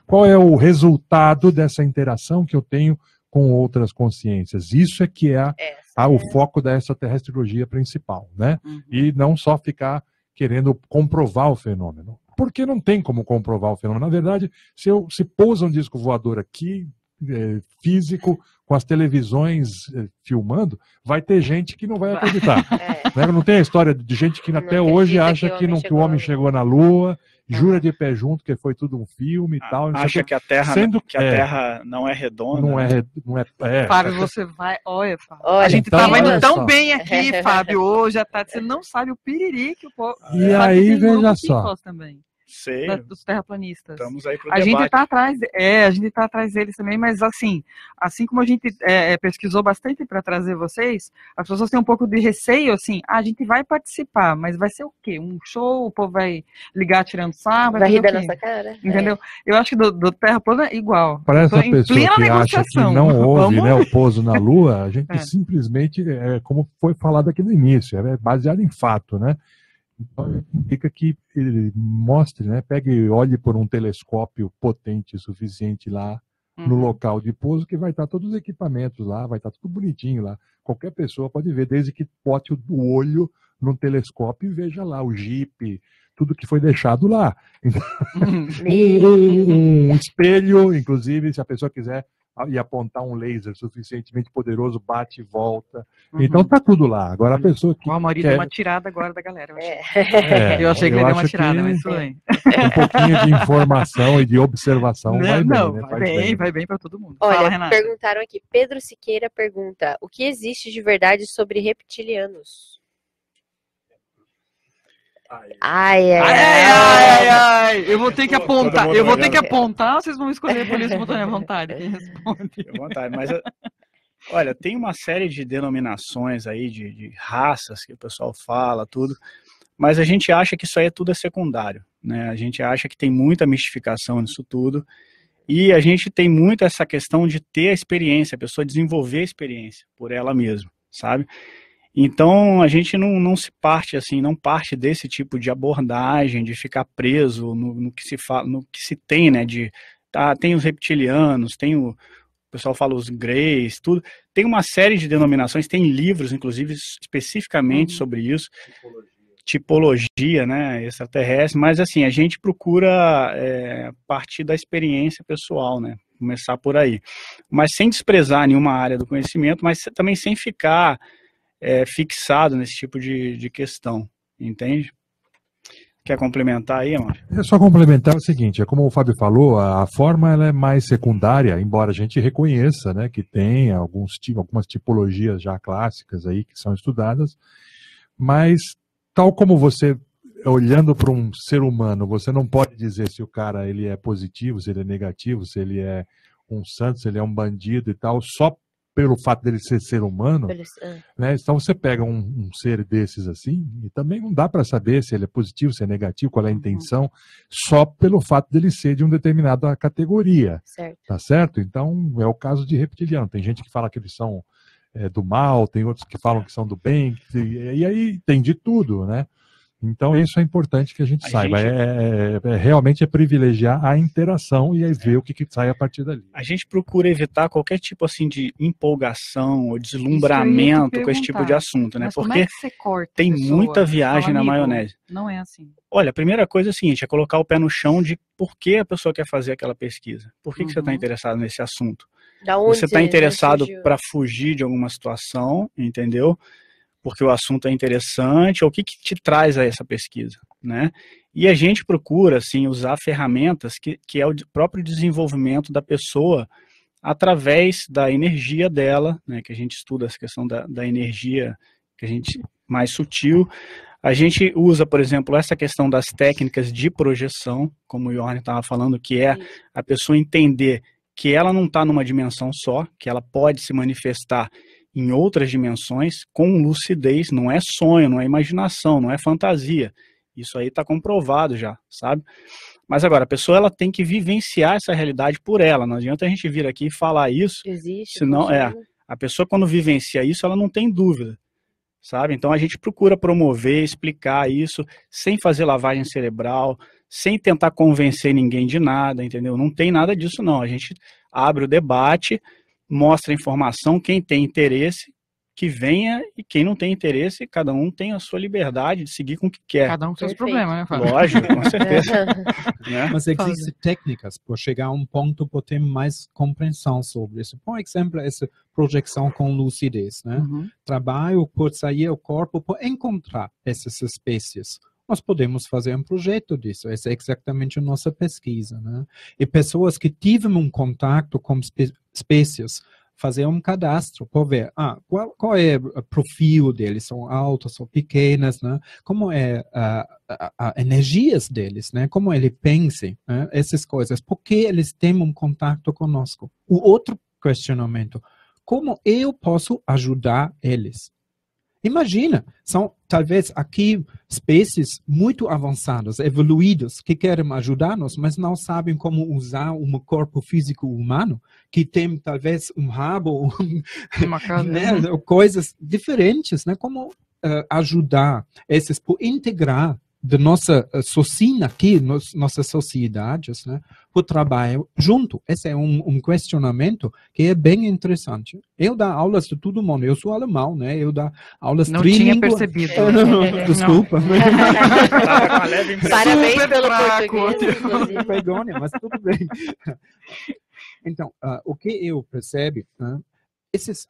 Qual é o resultado dessa interação que eu tenho com outras consciências? Isso é que é o foco da extraterrestriologia principal, né? E não só ficar querendo comprovar o fenômeno. Porque não tem como comprovar o fenômeno. Na verdade, se pousa um disco voador aqui, físico, com as televisões filmando, vai ter gente que não vai acreditar. Né? Não tem a história de gente que até hoje acha que o homem chegou na Lua, jura de pé junto que foi tudo um filme e tal. Acha que a Terra não é redonda. Não é. Fábio, você vai... Olha, Fábio. A gente estava indo tão bem aqui, Fábio, hoje à tarde. Você não sabe o piriri que o povo... E aí, veja só. dos terraplanistas. Estamos aí pro debate. A gente está atrás deles também, mas assim como a gente pesquisou bastante para trazer vocês, as pessoas têm um pouco de receio, assim, a gente vai participar, mas vai ser o quê? Um show, o povo vai ligar tirando sarro, vai rir da nossa cara. Entendeu? Eu acho que do Terra plana é igual. Para essa pessoa que acha que não houve, né, o pouso na Lua, a gente simplesmente, como foi falado aqui no início, é baseado em fato, né? Então, indica que ele mostre, né, pegue e olhe por um telescópio potente o suficiente lá no local de pouso, que vai estar todos os equipamentos lá, vai estar tudo bonitinho lá. Qualquer pessoa pode ver, desde que bote o olho no telescópio e veja lá o Jeep, tudo que foi deixado lá. Um espelho, inclusive, se a pessoa quiser e apontar um laser suficientemente poderoso, bate e volta. Então tá tudo lá. Agora a pessoa que. O Amaury deu uma tirada agora da galera. Eu achei que ele deu uma tirada, mas tudo bem. Um pouquinho de informação e de observação vai bem, né? Vai bem para todo mundo. Olha, fala, perguntaram aqui. Pedro Siqueira pergunta: o que existe de verdade sobre reptilianos? Ai. Eu vou ter que apontar. Vocês vão escolher por isso, botar à vontade. Quem responde? À vontade, mas olha, tem uma série de denominações aí de raças que o pessoal fala, tudo, mas a gente acha que isso aí tudo é secundário, né? A gente acha que tem muita mistificação nisso tudo e a gente tem muito essa questão de ter a experiência, a pessoa desenvolver a experiência por ela mesma, sabe? Então a gente não parte desse tipo de abordagem, de ficar preso no que se fala, no que se tem, né? Tem os reptilianos, o pessoal fala os greys, tudo. Tem uma série de denominações, tem livros, inclusive, especificamente sobre isso. Tipologia, né? Extraterrestre, mas assim, a gente procura partir da experiência pessoal, né? Começar por aí. Mas sem desprezar nenhuma área do conhecimento, mas também sem ficar fixado nesse tipo de questão, entende? Quer complementar aí, amor? É só complementar o seguinte, como o Fábio falou, a forma ela é mais secundária, embora a gente reconheça, né, que tem algumas tipologias já clássicas aí que são estudadas, mas tal como você, olhando para um ser humano, você não pode dizer se o cara ele é positivo, se ele é negativo, se ele é um santo, se ele é um bandido e tal, só pelo fato dele ser humano, né? Então você pega um ser desses assim, e também não dá para saber se ele é positivo, se é negativo, qual é a intenção, só pelo fato dele ser de uma determinada categoria, tá certo? Então é o caso de reptiliano, tem gente que fala que eles são do mal, tem outros que falam que são do bem, e aí tem de tudo, né? Então isso é importante que a gente saiba, realmente privilegiar a interação e aí ver o que sai a partir dali. A gente procura evitar qualquer tipo assim de empolgação ou deslumbramento com esse tipo de assunto, né? Mas porque como é que você corta tem muita viagem na maionese. Não é assim. Olha, a primeira coisa é o seguinte, é colocar o pé no chão de por que a pessoa quer fazer aquela pesquisa. Por que você está interessado nesse assunto? Você está interessado para fugir de alguma situação, entendeu? Porque o assunto é interessante, ou o que te traz a essa pesquisa, né? E a gente procura, assim, usar ferramentas que é o próprio desenvolvimento da pessoa através da energia dela, né? Que a gente estuda essa questão da energia que a gente mais sutil. A gente usa, por exemplo, essa questão das técnicas de projeção, como o Yorn estava falando, que é a pessoa entender que ela não está numa dimensão só, que ela pode se manifestar em outras dimensões, com lucidez, não é sonho, não é imaginação, não é fantasia. Isso aí está comprovado já, sabe? Mas agora, a pessoa ela tem que vivenciar essa realidade por ela, não adianta a gente vir aqui e falar isso, senão, a pessoa quando vivencia isso, ela não tem dúvida, sabe? Então a gente procura promover, explicar isso, sem fazer lavagem cerebral, sem tentar convencer ninguém de nada, entendeu? Não tem nada disso não, a gente abre o debate, mostra a informação, quem tem interesse, que venha, e quem não tem interesse, cada um tem a sua liberdade de seguir com o que quer. Cada um com seus problemas, né, Fábio? Lógico, com certeza. Né? Mas existem técnicas para chegar a um ponto para ter mais compreensão sobre isso. Por exemplo, essa projeção com lucidez, né? Trabalho por sair o corpo, por encontrar essas espécies. Nós podemos fazer um projeto disso, essa é exatamente a nossa pesquisa, né? E pessoas que tiveram um contato com espécies fazer um cadastro para ver qual é o perfil deles, são altos, são pequenas, né? Como é a energias deles, né? Como ele pensa, né? Essas coisas, porque eles têm um contato conosco. O outro questionamento, como eu posso ajudar eles? Imagina, são talvez aqui espécies muito avançadas, evoluídas, que querem ajudar-nos, mas não sabem como usar um corpo físico humano, que tem talvez um rabo, né, coisas diferentes, né? Como ajudar esses, por integrar da nossa sociedade aqui, nossas sociedades, né, o trabalho junto. Esse é um questionamento que é bem interessante. Eu dou aulas de todo mundo. Eu sou alemão, né? Eu dou aulas não tinha percebido. Desculpa. Parabéns pelo português. Perdone, mas tudo bem. Então, o que eu percebo, né? Essas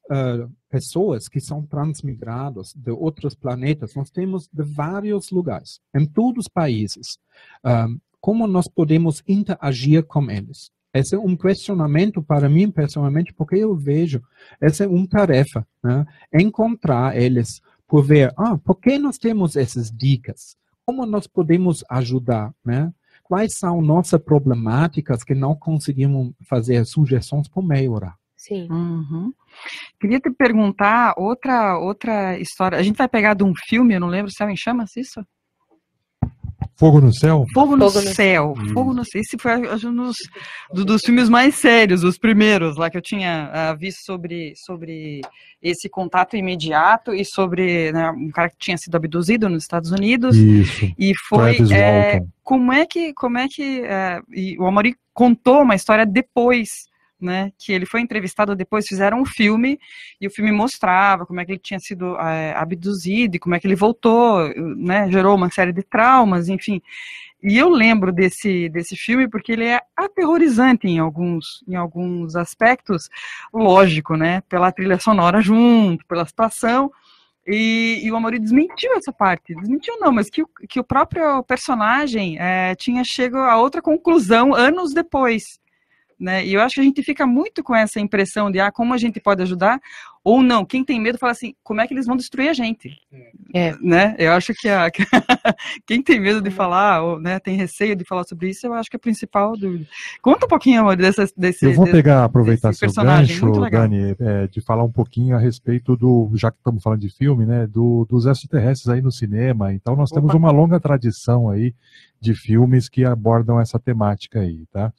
pessoas que são transmigradas de outros planetas, nós temos de vários lugares, em todos os países. Como nós podemos interagir com eles? Esse é um questionamento para mim, pessoalmente, porque eu vejo, essa é uma tarefa, né? Encontrar eles, por ver, por que nós temos essas dicas? Como nós podemos ajudar, né? Quais são nossas problemáticas que não conseguimos fazer sugestões para melhorar? Sim. Uhum. Queria te perguntar outra história. A gente vai pegar de um filme, eu não lembro, Céu em Chamas, isso? Fogo no Céu? Fogo no Céu. Fogo no Céu. Esse foi um dos filmes mais sérios, os primeiros lá que eu tinha visto sobre esse contato imediato e sobre, né, um cara que tinha sido abduzido nos Estados Unidos. Isso. E foi como é que e o Amorim contou uma história depois, né, que ele foi entrevistado depois, fizeram um filme, e o filme mostrava como é que ele tinha sido abduzido, e como é que ele voltou, né, gerou uma série de traumas, enfim. E eu lembro desse filme porque ele é aterrorizante em alguns aspectos, lógico, né, pela trilha sonora junto, pela situação, e o Amorim desmentiu essa parte, desmentiu não, mas que o próprio personagem tinha chegado a outra conclusão anos depois. Né? E eu acho que a gente fica muito com essa impressão de como a gente pode ajudar, ou não. Quem tem medo fala assim, como é que eles vão destruir a gente? Né? Eu acho que quem tem medo de falar, ou, né, tem receio de falar sobre isso, eu acho que é a principal dúvida. Conta um pouquinho, amor, desse Eu vou aproveitar seu gancho, Dani, de falar um pouquinho a respeito já que estamos falando de filme, né, dos extraterrestres aí no cinema. Então nós temos uma longa tradição aí de filmes que abordam essa temática aí, tá?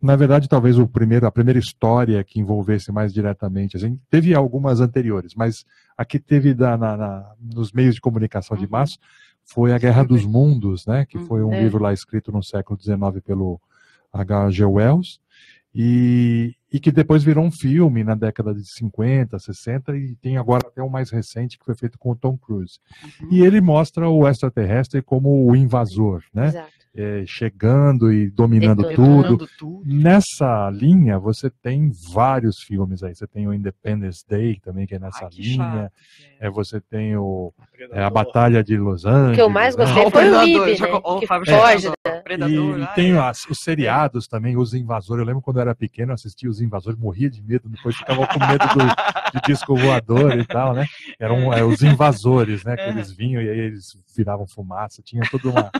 Na verdade, talvez a primeira história que envolvesse mais diretamente, a gente teve algumas anteriores, mas a que teve nos meios de comunicação de massa foi A Guerra dos Mundos, né, que foi um livro lá escrito no século XIX pelo H.G. Wells, e que depois virou um filme na década de 50, 60, e tem agora até o mais recente, que foi feito com o Tom Cruise. E ele mostra o extraterrestre como o invasor, né? Exato. Chegando e dominando tudo. Nessa linha, você tem vários filmes aí. Você tem o Independence Day também, que é nessa linha. Você tem a Batalha de Los Angeles. O que eu mais gostei foi o MIB, né? Que foge. E tem os seriados também, Os Invasores. Eu lembro quando eu era pequeno, eu assistia Os Invasores, morria de medo, depois ficava com medo de disco voador e tal, né? Eram os invasores, né? Que eles vinham e aí eles viravam fumaça, tinha toda uma...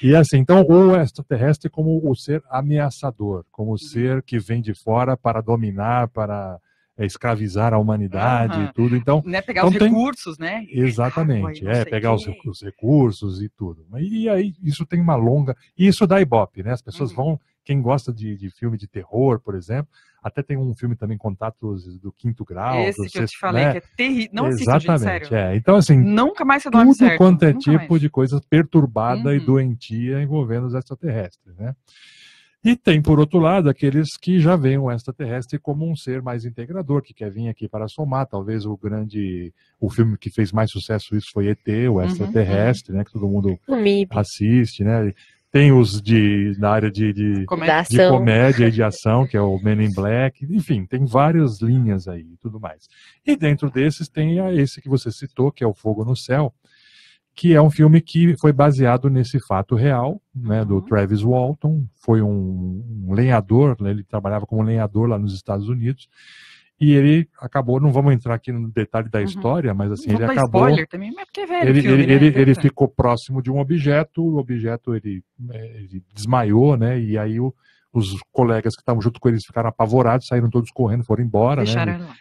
E assim, então, o extraterrestre como o ser ameaçador, como o ser que vem de fora para dominar, para escravizar a humanidade e tudo. Então, pegar os recursos, né? Exatamente, pegar os recursos e tudo. E aí, isso tem uma longa... E isso dá ibope, né? As pessoas vão... Quem gosta de filme de terror, por exemplo, até tem um filme também, Contatos do Quinto Grau. Esse que eu te falei, né? Que é terrível. Não assista, gente, sério. Então, assim, nunca mais você dorme certo. Tudo quanto é tipo de coisa perturbada e doentia envolvendo os extraterrestres, né? E tem, por outro lado, aqueles que já veem o extraterrestre como um ser mais integrador, que quer vir aqui para somar. Talvez o filme que fez mais sucesso isso foi ET, o extraterrestre, né? Que todo mundo assiste, né? Tem os na área de comédia e de ação, que é o Men in Black. Enfim, tem várias linhas aí e tudo mais. E dentro desses tem esse que você citou, que é o Fogo no Céu, que é um filme que foi baseado nesse fato real, né, do Travis Walton. Foi um lenhador, né, ele trabalhava como lenhador lá nos Estados Unidos, e ele acabou, não vamos entrar aqui no detalhe da história, mas assim, ele acabou... Spoiler também, mas porque é velho filme, né? Ele ficou próximo de um objeto, o objeto ele desmaiou, né, e aí os colegas que estavam junto com eles ficaram apavorados, saíram todos correndo, foram embora,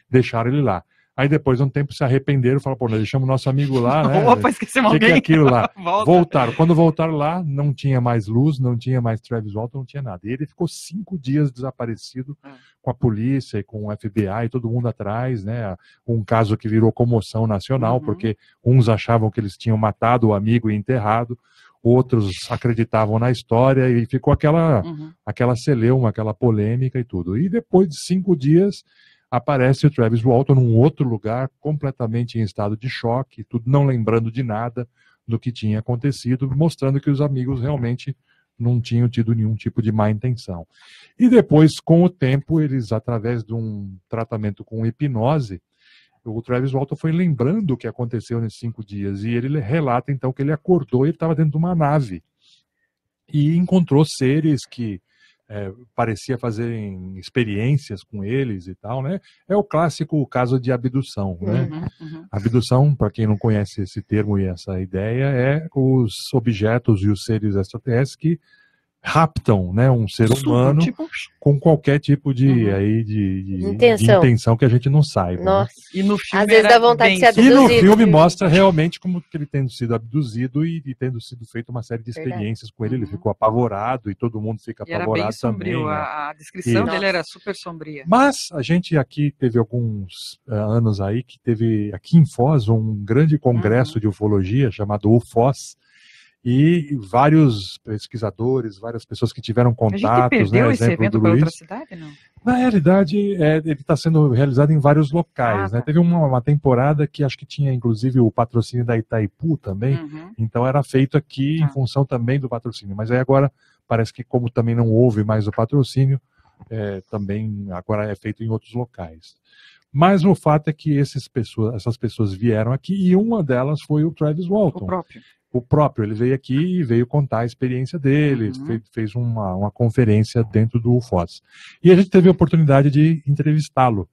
deixaram ele lá. Aí depois de um tempo se arrependeram, falaram, pô, nós deixamos nosso amigo lá, né? Opa, esquecemos alguém. Que é aquilo lá? Voltaram. Quando voltaram lá, não tinha mais luz, não tinha mais Travis Walton, não tinha nada. E ele ficou 5 dias desaparecido com a polícia e com o FBI e todo mundo atrás, né? Um caso que virou comoção nacional, porque uns achavam que eles tinham matado o amigo e enterrado, outros acreditavam na história e ficou aquela celeuma, aquela polêmica e tudo. E depois de 5 dias... aparece o Travis Walton num outro lugar, completamente em estado de choque, tudo não lembrando de nada do que tinha acontecido, mostrando que os amigos realmente não tinham tido nenhum tipo de má intenção. E depois, com o tempo, eles, através de um tratamento com hipnose, o Travis Walton foi lembrando o que aconteceu nesses 5 dias, e ele relata, então, que ele acordou e ele estava dentro de uma nave, e encontrou seres que parecia fazerem experiências com eles e tal, né? É o clássico caso de abdução, né? Abdução, para quem não conhece esse termo e essa ideia, é os objetos e os seres extraterrestres que raptam, né, um ser humano com qualquer tipo de intenção que a gente não saiba. Nossa. Né? E no filme às vezes dá vontade de ser abduzido. E no filme mostra realmente como que ele tendo sido abduzido e tendo sido feita uma série de experiências com ele. Ele ficou apavorado e todo mundo fica apavorado era bem sombrio, também. A descrição dele era super sombria. Mas a gente aqui teve alguns anos aí que teve aqui em Foz um grande congresso de ufologia chamado UFOS, e vários pesquisadores, várias pessoas que tiveram contatos. A gente perdeu esse evento para outra cidade, não? Na realidade, ele está sendo realizado em vários locais. Né? Teve uma temporada que acho que tinha, inclusive, o patrocínio da Itaipu também. Então era feito aqui em função também do patrocínio. Mas aí agora, parece que como também não houve mais o patrocínio, também agora é feito em outros locais. Mas o fato é que essas pessoas vieram aqui e uma delas foi o Travis Walton. O próprio, ele veio aqui e veio contar a experiência dele, fez uma conferência dentro do UFOS. E a gente teve a oportunidade de entrevistá-lo.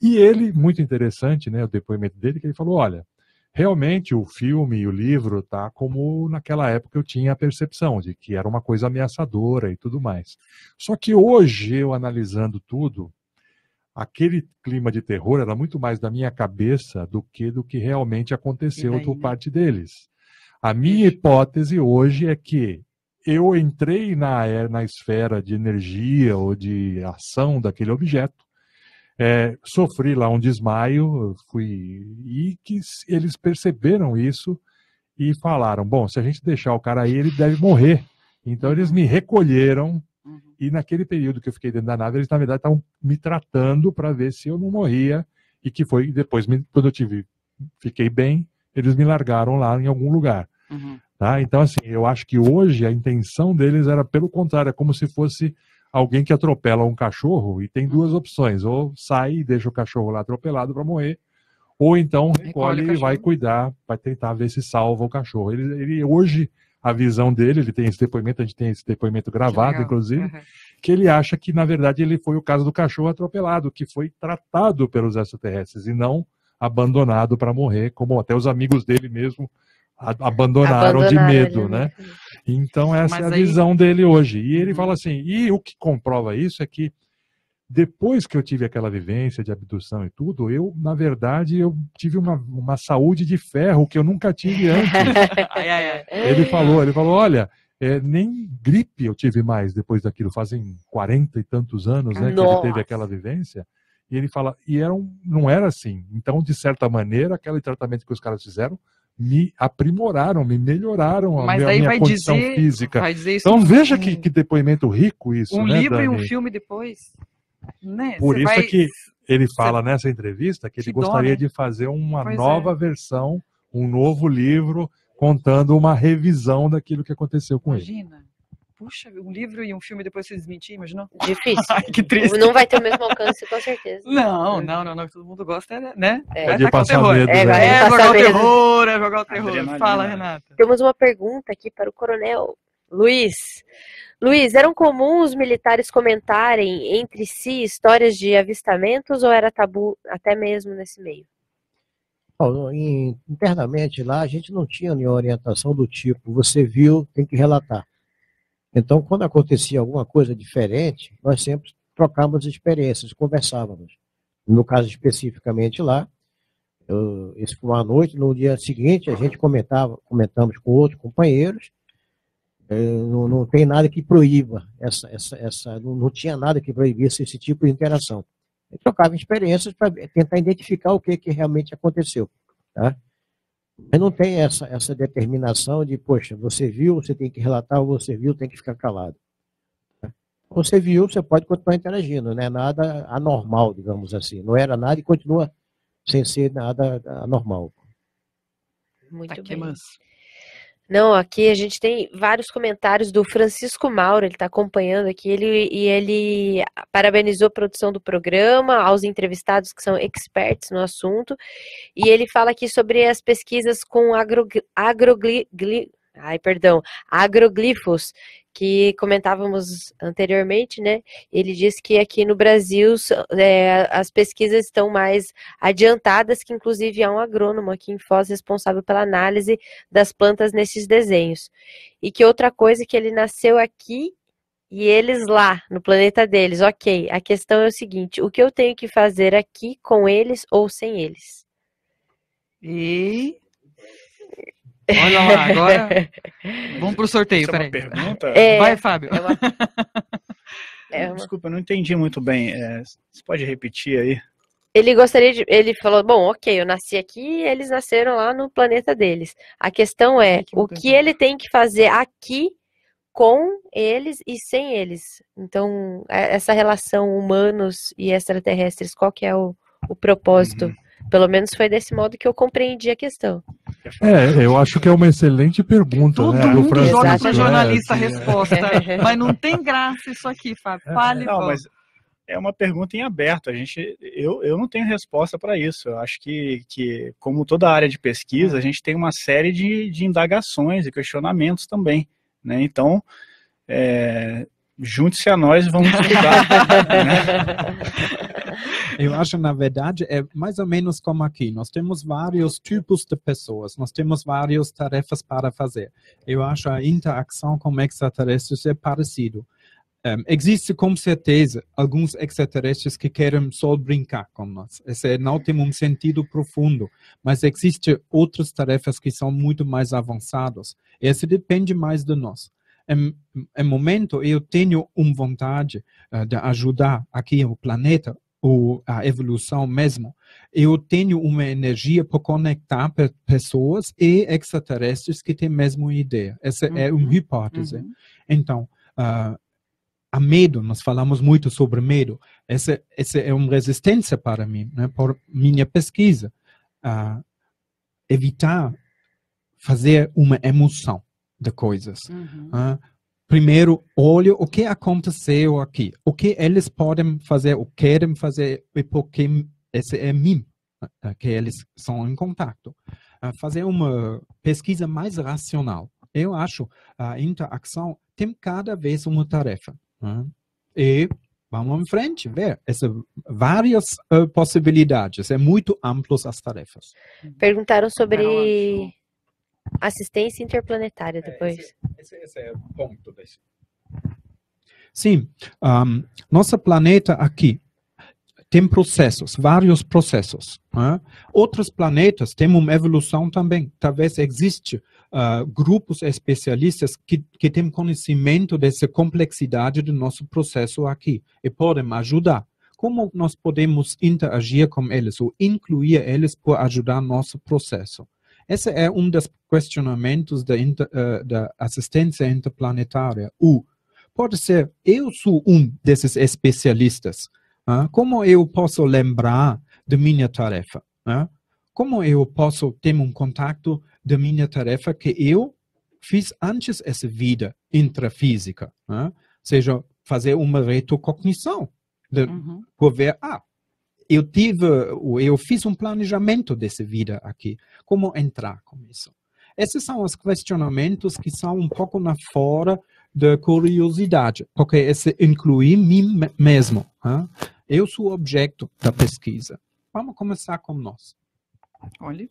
E ele, muito interessante, né, o depoimento dele, que ele falou, olha, realmente o filme e o livro tá como naquela época eu tinha a percepção de que era uma coisa ameaçadora e tudo mais. Só que hoje, eu analisando tudo, aquele clima de terror era muito mais da minha cabeça do que realmente aconteceu por parte deles. A minha hipótese hoje é que eu entrei na esfera de energia ou de ação daquele objeto, sofri lá um desmaio, e que eles perceberam isso e falaram, bom, se a gente deixar o cara aí, ele deve morrer. Então eles me recolheram e naquele período que eu fiquei dentro da nave, eles na verdade estavam me tratando para ver se eu não morria e que foi depois, quando eu fiquei bem, eles me largaram lá em algum lugar. Tá? Então, assim, eu acho que hoje a intenção deles era pelo contrário, é como se fosse alguém que atropela um cachorro e tem duas opções, ou sai e deixa o cachorro lá atropelado para morrer, ou então recolhe e vai cuidar, vai tentar ver se salva o cachorro. Ele hoje, a visão dele, ele tem esse depoimento, a gente tem esse depoimento gravado, inclusive, que ele acha que, na verdade, ele foi o caso do cachorro atropelado, que foi tratado pelos extraterrestres e não abandonado para morrer, como até os amigos dele mesmo abandonaram de medo, né? Então essa é a visão dele hoje. E ele fala assim, e o que comprova isso é que depois que eu tive aquela vivência de abdução e tudo, na verdade, eu tive uma saúde de ferro que eu nunca tive antes. Ele falou, olha, nem gripe eu tive mais depois daquilo, fazem 40 e tantos anos, né, que ele teve aquela vivência. E ele fala, não era assim. Então, de certa maneira, aquele tratamento que os caras fizeram me aprimoraram, me melhoraram a minha condição física. Então veja que depoimento rico isso, né, livro Dani? E um filme depois. Né? Por isso é que ele fala nessa entrevista que ele gostaria de fazer uma nova versão, um novo livro, contando uma revisão daquilo que aconteceu com ele. puxa, um livro e um filme depois se desmentir, imaginou? Difícil. Ai, que triste. Não vai ter o mesmo alcance, com certeza. Não, todo mundo gosta, né? Pode passar medo. Jogar o terror, jogar o terror. Fala, Renata. Temos uma pergunta aqui para o Coronel Luiz. Luiz, eram comuns os militares comentarem entre si histórias de avistamentos ou era tabu até mesmo nesse meio? Internamente lá, a gente não tinha nenhuma orientação do tipo, você viu, tem que relatar. Então, quando acontecia alguma coisa diferente, nós sempre trocávamos experiências, conversávamos. No meu caso, especificamente lá, isso foi uma noite, no dia seguinte a gente comentamos com outros companheiros, não tem nada que proíba, não tinha nada que proibisse esse tipo de interação. Eu trocava experiências para tentar identificar o que realmente aconteceu. Tá? Mas não tem essa determinação de, poxa, você viu, você tem que relatar, ou você viu, tem que ficar calado. Tá? Você viu, você pode continuar interagindo, não é nada anormal, digamos assim. Não era nada e continua sem ser nada anormal. Muito bem. Não, aqui a gente tem vários comentários do Francisco Mauro, ele está acompanhando aqui, ele parabenizou a produção do programa, aos entrevistados que são experts no assunto, e ele fala aqui sobre as pesquisas com agroglifos, que comentávamos anteriormente, né? Ele disse que aqui no Brasil as pesquisas estão mais adiantadas, que inclusive há um agrônomo aqui em Foz responsável pela análise das plantas nesses desenhos. E que outra coisa, que ele nasceu aqui e eles lá, no planeta deles. Ok, a questão é o seguinte, o que eu tenho que fazer aqui com eles ou sem eles? Olha lá, agora vamos pro sorteio, peraí. Pergunta? Vai, Fábio. Desculpa, eu não entendi muito bem. Você pode repetir aí? Ele falou, bom, ok, eu nasci aqui e eles nasceram lá no planeta deles. A questão é, o que ele tem que fazer aqui com eles e sem eles? Então, essa relação humanos e extraterrestres, qual que é o propósito? Pelo menos foi desse modo que eu compreendi a questão. Eu acho que é uma excelente pergunta. Todo mundo joga para jornalista a resposta. Mas não tem graça isso aqui, Fábio. Fale, mas é uma pergunta em aberto. Eu não tenho resposta para isso. Eu acho que, como toda área de pesquisa, a gente tem uma série de indagações e questionamentos também. Né? Então, junte-se a nós e vamos estudar. Né? Eu acho, na verdade, é mais ou menos como aqui. Nós temos vários tipos de pessoas, nós temos várias tarefas para fazer. Eu acho a interação com extraterrestres é parecido. Existe, com certeza, alguns extraterrestres que querem só brincar com nós. Esse não tem um sentido profundo, mas existem outras tarefas que são muito mais avançadas. Esse depende mais de nós. Em momento, eu tenho uma vontade de ajudar aqui o planeta, ou a evolução mesmo. Eu tenho uma energia para conectar pessoas e extraterrestres que têm a mesma ideia. Essa é uma hipótese. Então, a medo, nós falamos muito sobre medo. Essa é uma resistência para mim, né, por minha pesquisa. Evitar fazer uma emoção de coisas. Primeiro, olha o que aconteceu aqui. O que eles podem fazer, ou querem fazer, e porque esse é mim, que eles são em contato. Fazer uma pesquisa mais racional. Eu acho a interação tem cada vez uma tarefa. E vamos em frente, ver essas várias possibilidades. É muito amplas as tarefas. Perguntaram sobre assistência interplanetária depois. Esse é o ponto desse. Sim, nosso planeta aqui tem processos, vários processos. Outros planetas têm uma evolução também. Talvez existe grupos especialistas que têm conhecimento dessa complexidade do nosso processo aqui e podem ajudar. Como nós podemos interagir com eles ou incluir eles para ajudar nosso processo? Esse é um dos questionamentos da assistência interplanetária. Pode ser, eu sou um desses especialistas. Como eu posso lembrar de minha tarefa? Como eu posso ter um contato da minha tarefa que eu fiz antes essa vida intrafísica, né? Seja, fazer uma retrocognição, por ver, eu fiz um planejamento dessa vida aqui, como entrar com isso. Esses são os questionamentos que são um pouco na fora da curiosidade, porque esse inclui mim mesmo. Né? Eu sou o objeto da pesquisa. Vamos começar com nós. Olha,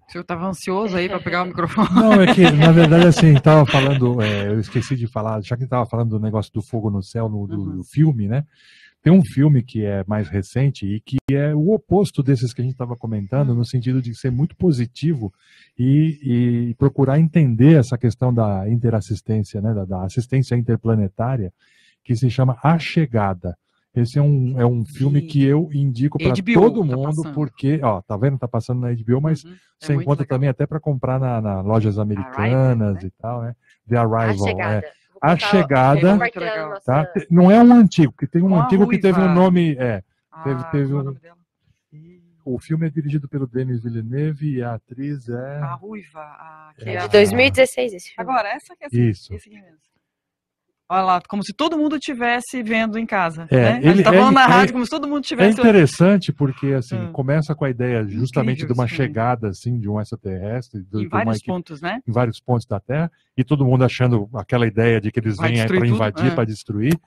o senhor estava ansioso aí para pegar o microfone. Não, é que, na verdade, assim, estava falando, eu esqueci de falar, já que estava falando do negócio do fogo no céu, do filme, né? Tem um filme que é mais recente e que é o oposto desses que a gente estava comentando, no sentido de ser muito positivo e procurar entender essa questão da interassistência, né, da assistência interplanetária, que se chama A Chegada. Esse é um filme que eu indico para todo mundo, porque, ó, tá vendo? Tá passando na HBO, mas você encontra também até para comprar na lojas americanas, Arrival, né? E tal, né? The Arrival. A Chegada, tá? Não é um antigo, que tem um antigo que teve um nome, teve um... O filme é dirigido pelo Denis Villeneuve e a atriz é... A Ruiva. É de 2016 esse filme. Agora, essa que é isso. Esse aqui mesmo. Olha lá, como se todo mundo estivesse vendo em casa. Né? A gente tá falando na rádio como se todo mundo tivesse... É interessante porque, assim, começa com a ideia justamente de uma chegada, assim, de um extraterrestre. Em vários pontos, né? Em vários pontos da Terra. E todo mundo achando aquela ideia de que eles vêm aí para invadir, para destruir.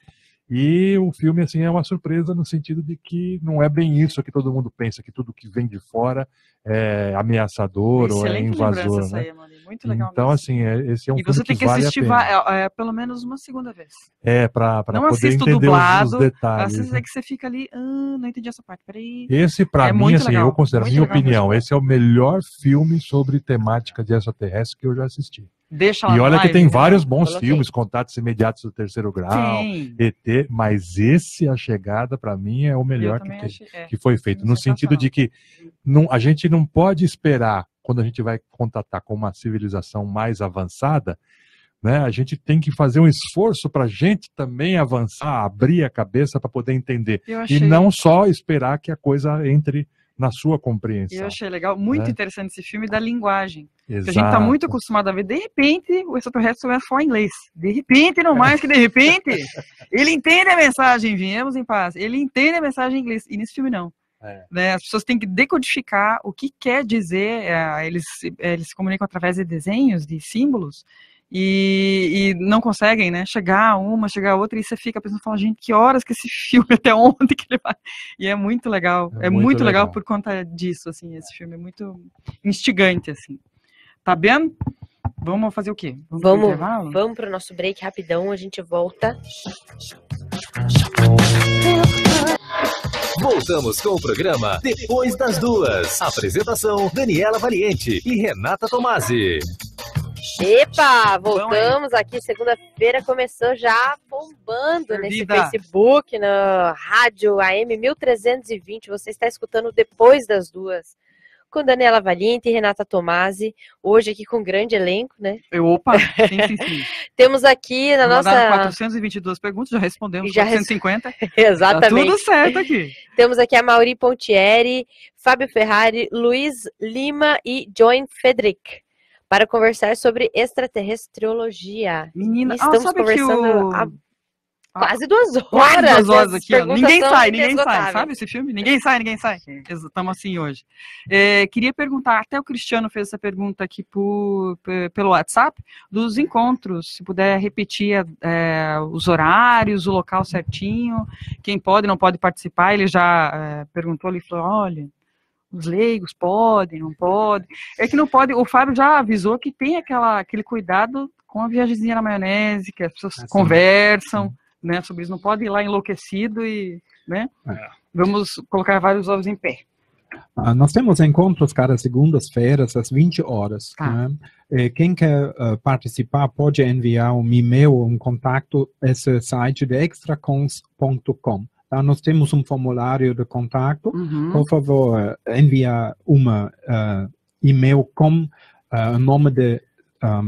E o filme, assim, é uma surpresa no sentido de que não é bem isso que todo mundo pensa, que tudo que vem de fora é ameaçador ou é invasor, né? Aí, muito legal então, mesmo. assim, esse é um filme que vale a pena. E você tem que assistir pelo menos uma segunda vez. Para não poder entender dublado, os detalhes. Às vezes é que você fica ali, não entendi essa parte, peraí. Esse, para mim, assim, eu considero, minha opinião, esse é o melhor filme sobre temática de extraterrestre que eu já assisti. Deixa e olha que tem vários bons Coloquei. filmes, Contatos Imediatos do Terceiro Grau, ET, mas esse, A Chegada, para mim, é o melhor que foi feito. No sentido de que a gente não pode esperar, quando a gente vai contatar com uma civilização mais avançada, né, a gente tem que fazer um esforço para a gente também avançar, abrir a cabeça para poder entender. E não só esperar que a coisa entre na sua compreensão. Eu achei legal, muito interessante esse filme da linguagem. Exato. Que a gente está muito acostumado a ver, de repente, o extraterrestre vai falar inglês. De repente, não mais que de repente, ele entende a mensagem, viemos em paz. Ele entende a mensagem em inglês, e nesse filme não. Né, as pessoas têm que decodificar o que quer dizer, eles se comunicam através de desenhos, de símbolos, e não conseguem, né, chegar a outra, e você fica pensando, fala, gente, que horas que esse filme, até onde que ele vai? E é muito legal, é muito legal por conta disso, assim, esse filme é muito instigante, assim. Tá vendo? Vamos fazer o quê? Vamos para o nosso break rapidão, a gente volta. Voltamos com o programa Depois das Duas. Apresentação, Daniela Valiente e Renata Tomasi. Epa, voltamos aqui, segunda-feira começou já bombando nesse Facebook, na rádio AM 1320, você está escutando Depois das Duas, com Daniela Valiente e Renata Tomasi, hoje aqui com um grande elenco, né? Opa, sim. Temos aqui na nossa... 422 perguntas, já respondemos 450. Exatamente. Tá tudo certo aqui. Temos aqui a Mauri Pontieri, Fábio Ferrari, Luiz Lima e Joan Federic, para conversar sobre extraterrestriologia. Menina, estamos conversando há quase 2 horas. Quase 2 horas aqui, ó. Ninguém sai, sabe esse filme? Ninguém sai. Estamos assim hoje. Queria perguntar, até o Cristiano fez essa pergunta aqui pelo WhatsApp, dos encontros, se puder repetir os horários, o local certinho, quem pode, não pode participar, ele já perguntou ali, falou, olha, os leigos podem, não podem. É que não pode, o Fábio já avisou que tem aquele cuidado com a viagemzinha na maionese, que as pessoas conversam, né, sobre isso, não pode ir lá enlouquecido e, né, vamos colocar vários ovos em pé. Nós temos encontros cada segundas-feiras, às 20 horas. Né? Quem quer participar pode enviar um e-mail ou um contato esse site de extracons.com. Tá? Nós temos um formulário de contato. Por favor, enviar uma e-mail com o nome de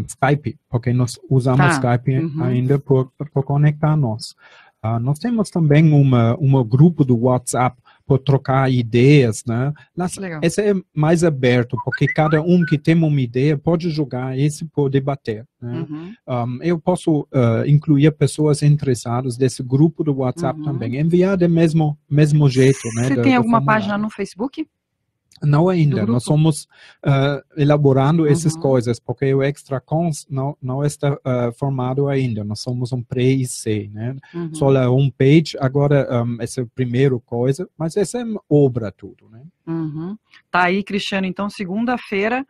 Skype, porque nós usamos Skype ainda por conectar nós. Nós temos também um grupo do WhatsApp por trocar ideias, né? Esse é mais aberto, porque cada um que tem uma ideia pode jogar esse por debater, né? Eu posso incluir pessoas interessadas desse grupo do WhatsApp também, enviar do mesmo jeito, né? Você tem alguma página no Facebook? Não ainda, nós estamos elaborando essas coisas, porque o ExtraCons não está formado ainda, nós somos um pré-IC, né? Só a homepage, agora essa é a primeira coisa, mas essa é obra tudo, né? Tá aí, Cristiano, então segunda-feira,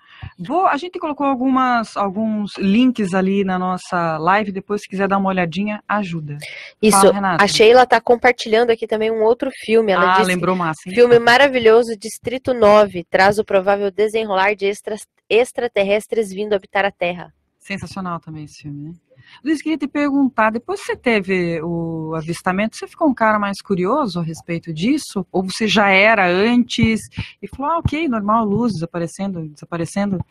a gente colocou alguns links ali na nossa live, depois se quiser dar uma olhadinha, ajuda. Isso, fala, a Sheila tá compartilhando aqui também um outro filme, ela disse, lembrou massa, hein? Filme maravilhoso, Distrito 9, traz o provável desenrolar de extraterrestres vindo habitar a Terra. Sensacional também esse filme, né? Luiz, queria te perguntar, depois que você teve o avistamento, você ficou um cara mais curioso a respeito disso? Ou você já era antes e falou, ok, normal, luzes aparecendo, desaparecendo?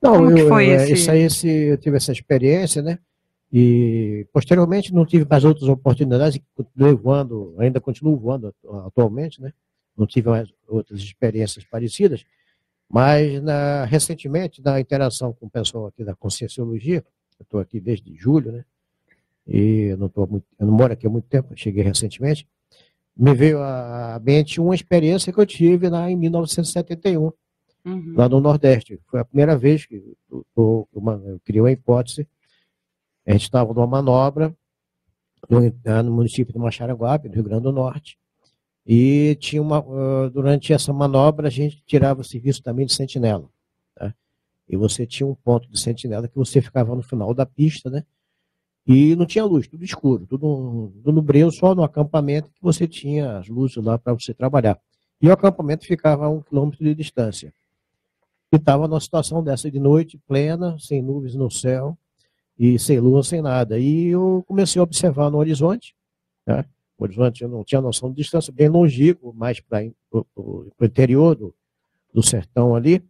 Não, eu tive essa experiência, né? E posteriormente não tive mais outras oportunidades, continuei voando, ainda continuo voando atualmente, né? Não tive mais outras experiências parecidas, mas recentemente, na interação com o pessoal aqui da Conscienciologia, eu estou aqui desde julho, né? E eu não moro aqui há muito tempo, cheguei recentemente. Me veio à mente uma experiência que eu tive lá em 1971, lá no Nordeste. Foi a primeira vez que eu criei uma hipótese. A gente estava numa manobra no município de Maxaraguape, no Rio Grande do Norte. E tinha durante essa manobra a gente tirava o serviço também de sentinela. Tá? E você tinha um ponto de sentinela que você ficava no final da pista, né? E não tinha luz, tudo escuro, tudo no breu, só no acampamento que você tinha as luzes lá para você trabalhar. E o acampamento ficava a 1 quilômetro de distância. E estava numa situação dessa de noite, plena, sem nuvens no céu, e sem lua, sem nada. E eu comecei a observar no horizonte, né? O horizonte eu não tinha noção de distância, bem longínquo, mais para o interior do sertão ali,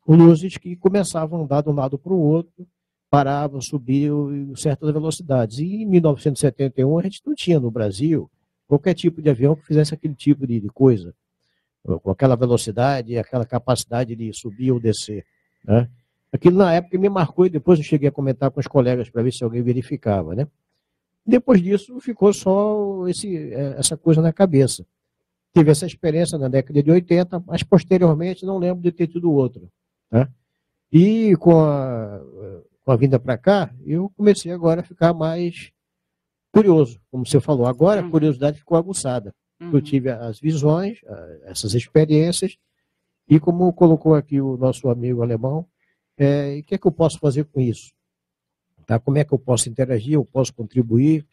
luzes que começavam a andar de um lado para o outro, paravam, subiam em certas velocidades. E em 1971 a gente não tinha no Brasil qualquer tipo de avião que fizesse aquele tipo de coisa, com aquela velocidade e aquela capacidade de subir ou descer, né? Aquilo na época me marcou e depois eu cheguei a comentar com os colegas para ver se alguém verificava, né? Depois disso ficou só essa coisa na cabeça. Tive essa experiência na década de 80, mas posteriormente não lembro de ter tido outra, né? E com a vinda para cá, eu comecei agora a ficar mais curioso, como você falou. Agora a curiosidade ficou aguçada. Eu tive as visões, essas experiências, e como colocou aqui o nosso amigo alemão, o que é que eu posso fazer com isso? Tá? Como é que eu posso interagir, eu posso contribuir?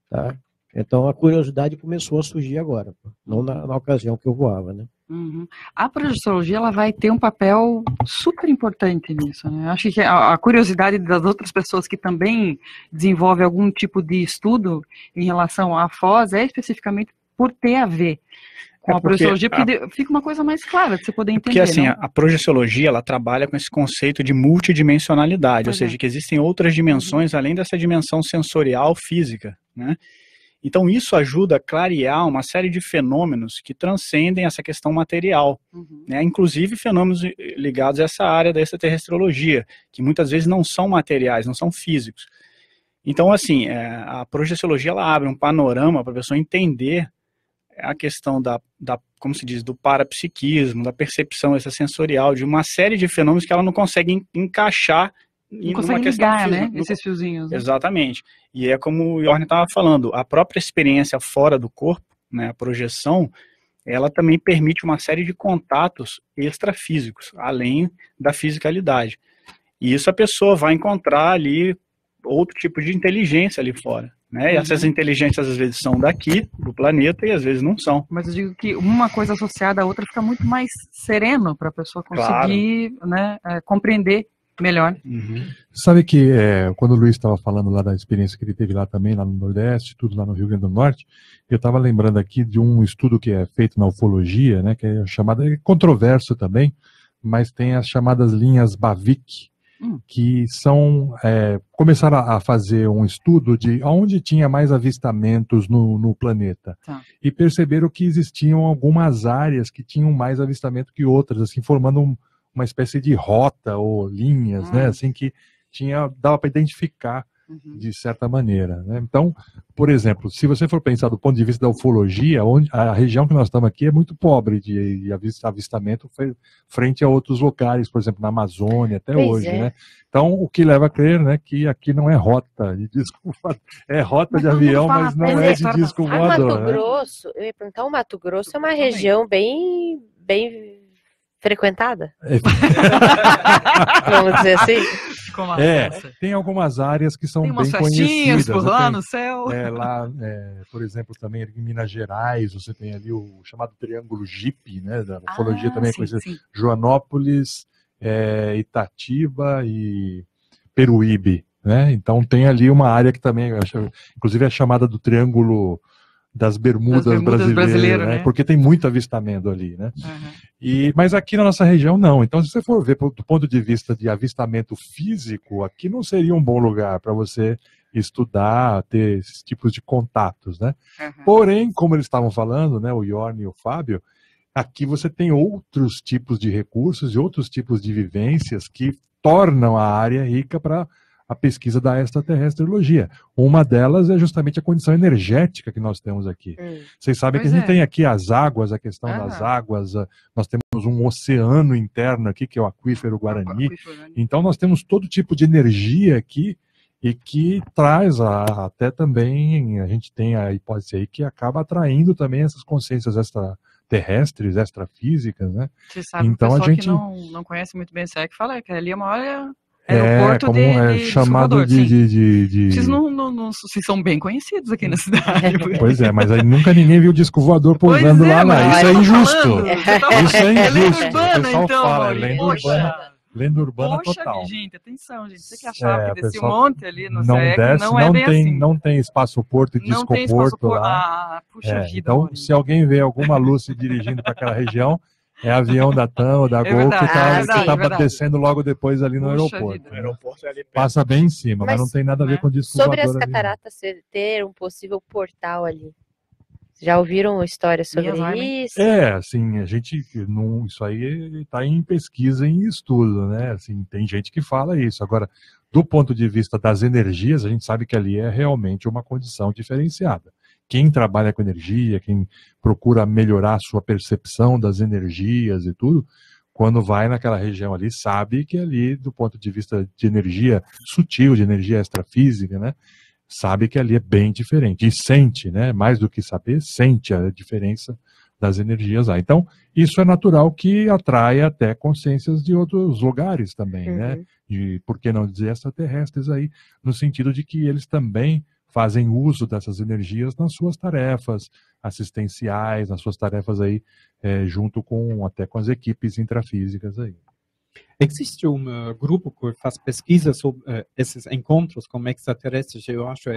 Tá? Então a curiosidade começou a surgir agora, não na ocasião que eu voava, né? A projeciologia ela vai ter um papel super importante nisso, né? Acho que a curiosidade das outras pessoas que também desenvolvem algum tipo de estudo em relação à Foz é especificamente por ter a ver com a projeciologia, porque fica uma coisa mais clara de você poder entender. Porque assim, a projeciologia ela trabalha com esse conceito de multidimensionalidade, ou seja, que existem outras dimensões além dessa dimensão sensorial física, né? Então isso ajuda a clarear uma série de fenômenos que transcendem essa questão material, né? Inclusive fenômenos ligados a essa área da extraterrestrologia, que muitas vezes não são materiais, não são físicos. Então assim, a projeciologia ela abre um panorama para a pessoa entender a questão como se diz, do parapsiquismo, da percepção extrasensorial, de uma série de fenômenos que ela não consegue encaixar. Não consegue ligar, né, esses fiozinhos. Né? Exatamente. E é como o Yorn estava falando, a própria experiência fora do corpo, né, a projeção, ela também permite uma série de contatos extrafísicos, além da fisicalidade. E isso a pessoa vai encontrar ali outro tipo de inteligência ali fora. Né? E essas inteligências às vezes são daqui, do planeta, e às vezes não são. Mas eu digo que uma coisa associada à outra fica muito mais sereno para a pessoa conseguir, né, compreender melhor. Sabe que quando o Luiz estava falando lá da experiência que ele teve lá também, lá no Nordeste, tudo lá no Rio Grande do Norte, eu estava lembrando aqui de um estudo que é feito na ufologia, né, que é chamado, é controverso também, mas tem as chamadas linhas Bavik, que começaram a fazer um estudo de onde tinha mais avistamentos no planeta. Tá. E perceberam que existiam algumas áreas que tinham mais avistamento que outras, assim, formando uma espécie de rota ou linhas, né, assim, que dava para identificar de certa maneira, né? Então, por exemplo, se você for pensar do ponto de vista da ufologia, a região que nós estamos aqui é muito pobre de avistamento frente a outros locais, por exemplo, na Amazônia até hoje, né? Então, o que leva a crer, né, que aqui não é rota de disco, é rota de avião, mas não é de disco voador. Mato Grosso, eu ia perguntar, o Mato Grosso é uma região bem frequentada? Vamos dizer assim? Tem algumas áreas que são bem conhecidas. Por lá no céu. Por exemplo, também em Minas Gerais, você tem ali o chamado Triângulo Jipe, né? Da ufologia também é conhecido. Joanópolis, Itatiba e Peruíbe, né? Então tem ali uma área que também, inclusive é chamada do Triângulo das Bermudas brasileiras, né? Porque tem muito avistamento ali, né? Mas aqui na nossa região não. Então, se você for ver do ponto de vista de avistamento físico, aqui não seria um bom lugar para você estudar, ter esses tipos de contatos, né? Porém, como eles estavam falando, né, o Yorn e o Fábio, aqui você tem outros tipos de recursos e outros tipos de vivências que tornam a área rica para a pesquisa da extraterrestriologia. Uma delas é justamente a condição energética que nós temos aqui. Vocês sabem que a gente tem aqui as águas, a questão das águas, nós temos um oceano interno aqui, que é o aquífero Guarani. Então nós temos todo tipo de energia aqui e que traz até também, a gente tem a hipótese aí que acaba atraindo também essas consciências extraterrestres, extrafísicas, né? Você sabe, então, o pessoal que não conhece muito bem isso é que fala que ali é uma hora... aeroporto chamado Vocês vocês são bem conhecidos aqui na cidade. Pois é, mas aí nunca ninguém viu disco voador pousando lá. Isso é injusto. Isso é injusto. O pessoal fala, lenda urbana total. Gente, atenção, gente. Você que achava que descia um monte ali no SEC, não é bem assim. Não tem espaço-porto e discoporto lá. Puxa vida. Então, se alguém vê alguma luz se dirigindo para aquela região, é avião da TAM ou da Gol que está descendo logo depois ali no aeroporto. O aeroporto é ali perto. Passa bem em cima, mas não tem nada a ver com disco voador. Sobre as cataratas ter um possível portal ali. Já ouviram histórias sobre isso? Assim, a gente isso aí está em pesquisa, em estudo, né? Assim, tem gente que fala isso. Agora, do ponto de vista das energias, a gente sabe que ali é realmente uma condição diferenciada. Quem trabalha com energia, quem procura melhorar a sua percepção das energias e tudo, quando vai naquela região ali, sabe que ali, do ponto de vista de energia sutil, de energia extrafísica, né, sabe que ali é bem diferente. E sente, né, mais do que saber, sente a diferença das energias lá. Então, isso é natural que atrai até consciências de outros lugares também, né? E por que não dizer extraterrestres aí, no sentido de que eles também fazem uso dessas energias nas suas tarefas assistenciais, nas suas tarefas aí, junto até com as equipes intrafísicas aí. Existe grupo que faz pesquisa sobre esses encontros com extraterrestres, eu acho,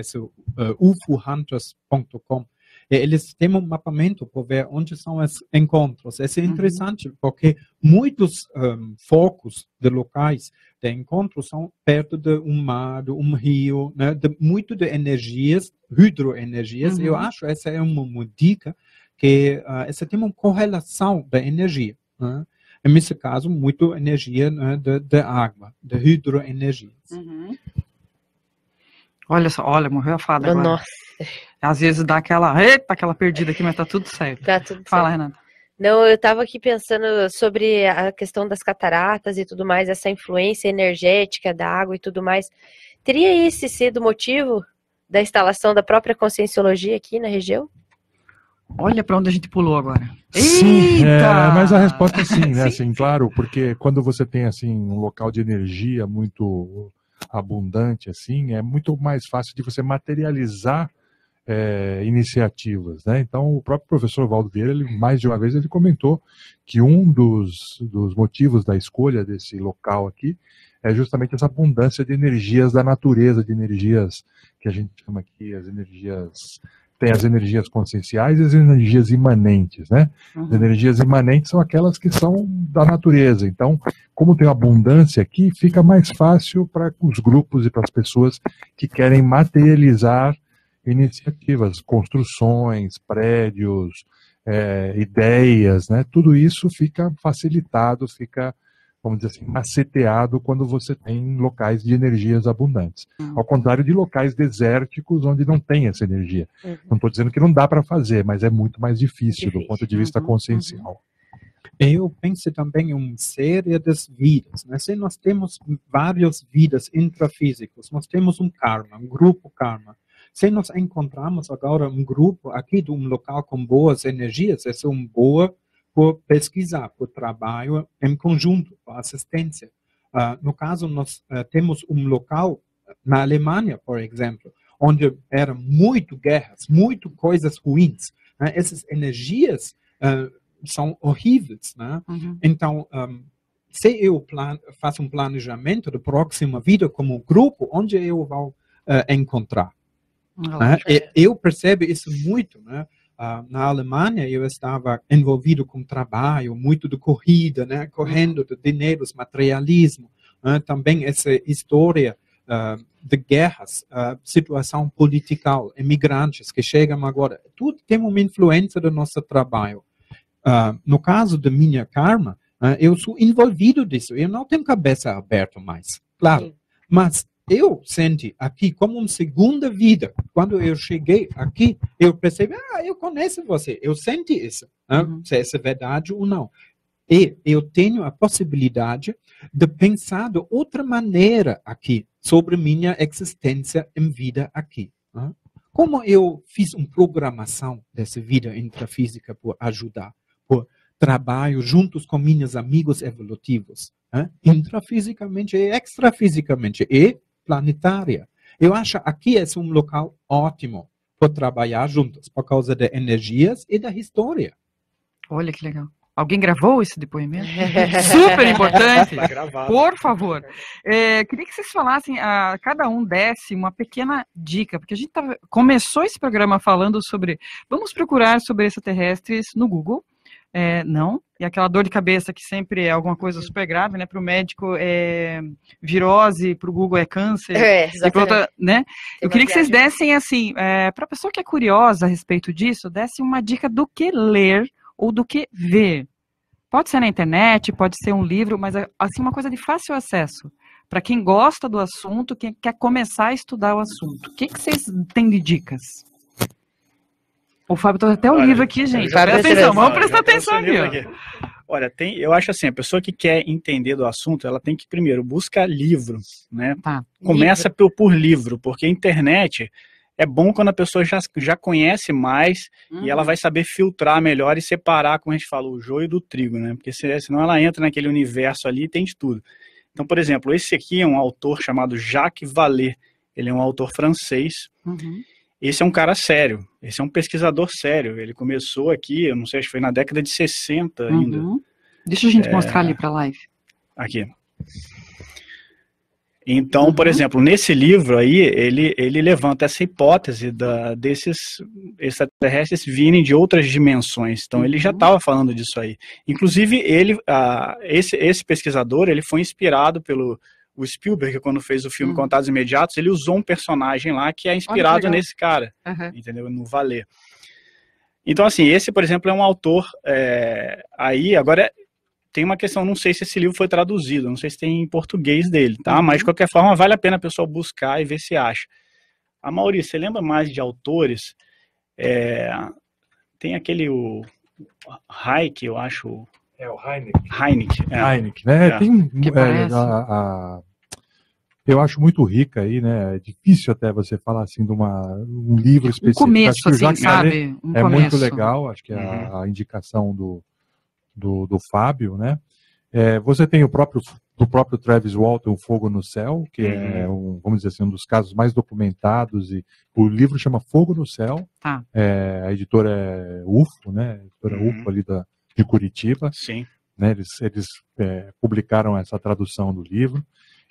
ufohunters.com. Eles têm um mapeamento para ver onde são os encontros. Isso é interessante, porque muitos focos de locais de encontros são perto de um mar, de um rio, né, muito de energias, hidroenergias. Eu acho que essa é uma dica, que essa tem uma correlação da energia. Né? Nesse caso, muito energia, né, de água, de hidroenergias. Olha, morreu a fada agora. Nossa. Às vezes dá aquela perdida aqui, mas tá tudo certo. Tá tudo Fala, certo. Renata. Não, eu estava aqui pensando sobre a questão das cataratas e tudo mais, essa influência energética da água e tudo mais. Teria esse sido o motivo da instalação da própria conscienciologia aqui na região? Olha para onde a gente pulou agora. Sim, mas a resposta é sim, né? Sim, claro, porque quando você tem assim um local de energia muito abundante, assim, é muito mais fácil de você materializar iniciativas, né? Então, o próprio professor Valdo Vieira, mais de uma vez, ele comentou que um dos motivos da escolha desse local aqui é justamente essa abundância de energias da natureza, de energias que a gente chama aqui as energias tem as energias conscienciais e as energias imanentes, né? As energias imanentes são aquelas que são da natureza. Então, como tem abundância aqui, fica mais fácil para os grupos e para as pessoas que querem materializar iniciativas, construções, prédios, ideias, né? Tudo isso fica facilitado, fica, vamos dizer assim, maceteado quando você tem locais de energias abundantes. Ao contrário de locais desérticos onde não tem essa energia. Não estou dizendo que não dá para fazer, mas é muito mais difícil do ponto de vista consciencial. Eu penso também em uma série de vidas. Né? Se nós temos várias vidas intrafísicas, nós temos um karma, um grupo karma. Se nós encontramos agora um grupo aqui de um local com boas energias, essa é uma boa por pesquisar, por trabalho em conjunto, por assistência. No caso, nós temos um local na Alemanha, por exemplo, onde eram muito guerras, muito coisas ruins. Né? Essas energias são horríveis. Né? Então, se eu faço um planejamento da próxima vida como grupo, onde eu vou encontrar? Eu percebo isso muito, né? Na Alemanha eu estava envolvido com trabalho, muito de corrida, né? Correndo de dinheiros, materialismo, também essa história de guerras, situação política, imigrantes que chegam agora, tudo tem uma influência do nosso trabalho. No caso da minha karma, eu sou envolvido disso, eu não tenho cabeça aberta mais, claro, mas eu senti aqui como uma segunda vida. Quando eu cheguei aqui, eu percebi, eu conheço você, eu senti isso, se isso é verdade ou não. E eu tenho a possibilidade de pensar de outra maneira aqui, sobre minha existência em vida aqui. Como eu fiz uma programação dessa vida intrafísica por ajudar, por trabalho juntos com meus amigos evolutivos, intrafisicamente e extrafisicamente, e planetária. Eu acho que aqui é um local ótimo para trabalhar juntos, por causa das energias e da história. Olha que legal. Alguém gravou esse depoimento? Super importante. Por favor. Queria que vocês falassem, cada um desse uma pequena dica, porque a gente começou esse programa falando sobre, vamos procurar sobre extraterrestres no Google. Não, e aquela dor de cabeça que sempre é alguma coisa super grave, né? Para o médico é virose, para o Google é câncer. Outra, né? Eu queria que vocês dessem, assim, para a pessoa que é curiosa a respeito disso, dessem uma dica do que ler ou do que ver. Pode ser na internet, pode ser um livro, mas assim uma coisa de fácil acesso. Para quem gosta do assunto, quem quer começar a estudar o assunto. O que vocês têm de dicas? O Fábio trouxe até o livro aqui, gente. Presta atenção, vamos prestar atenção aqui. Olha, eu acho assim, a pessoa que quer entender do assunto, ela tem que primeiro buscar livro, né? Começa por livro, porque a internet é bom quando a pessoa já conhece mais e ela vai saber filtrar melhor e separar, como a gente fala, o joio do trigo, né? Porque senão ela entra naquele universo ali e tem de tudo. Então, por exemplo, esse aqui é um autor chamado Jacques Vallée. Ele é um autor francês. Esse é um cara sério, esse é um pesquisador sério. Ele começou aqui, eu não sei, acho que foi na década de 60 ainda. Deixa a gente mostrar ali para a live. Aqui. Então, por exemplo, nesse livro aí, ele levanta essa hipótese desses extraterrestres virem de outras dimensões. Então, ele já estava falando disso aí. Inclusive, esse pesquisador, ele foi inspirado pelo o Spielberg, quando fez o filme Contatos Imediatos, ele usou um personagem lá que é inspirado nesse cara, entendeu? No Vallée. Então, assim, esse, por exemplo, é um autor aí, agora tem uma questão, não sei se esse livro foi traduzido, não sei se tem em português dele, tá? Mas, de qualquer forma, vale a pena a pessoa buscar e ver se acha. A Maurício, você lembra mais de autores? Tem aquele, o Hayek, eu acho... o Hynek. Hynek, né? Tem, eu acho muito rica aí, né? É difícil até você falar assim de um livro específico. Começo, assim, sabe? Muito legal, acho que é a indicação do Fábio, né? Você tem do próprio Travis Walton, O Fogo no Céu, que é vamos dizer assim, um dos casos mais documentados, e o livro chama Fogo no Céu. A editora é UFO, né? A editora UFO ali de Curitiba. Sim. Né? Eles publicaram essa tradução do livro.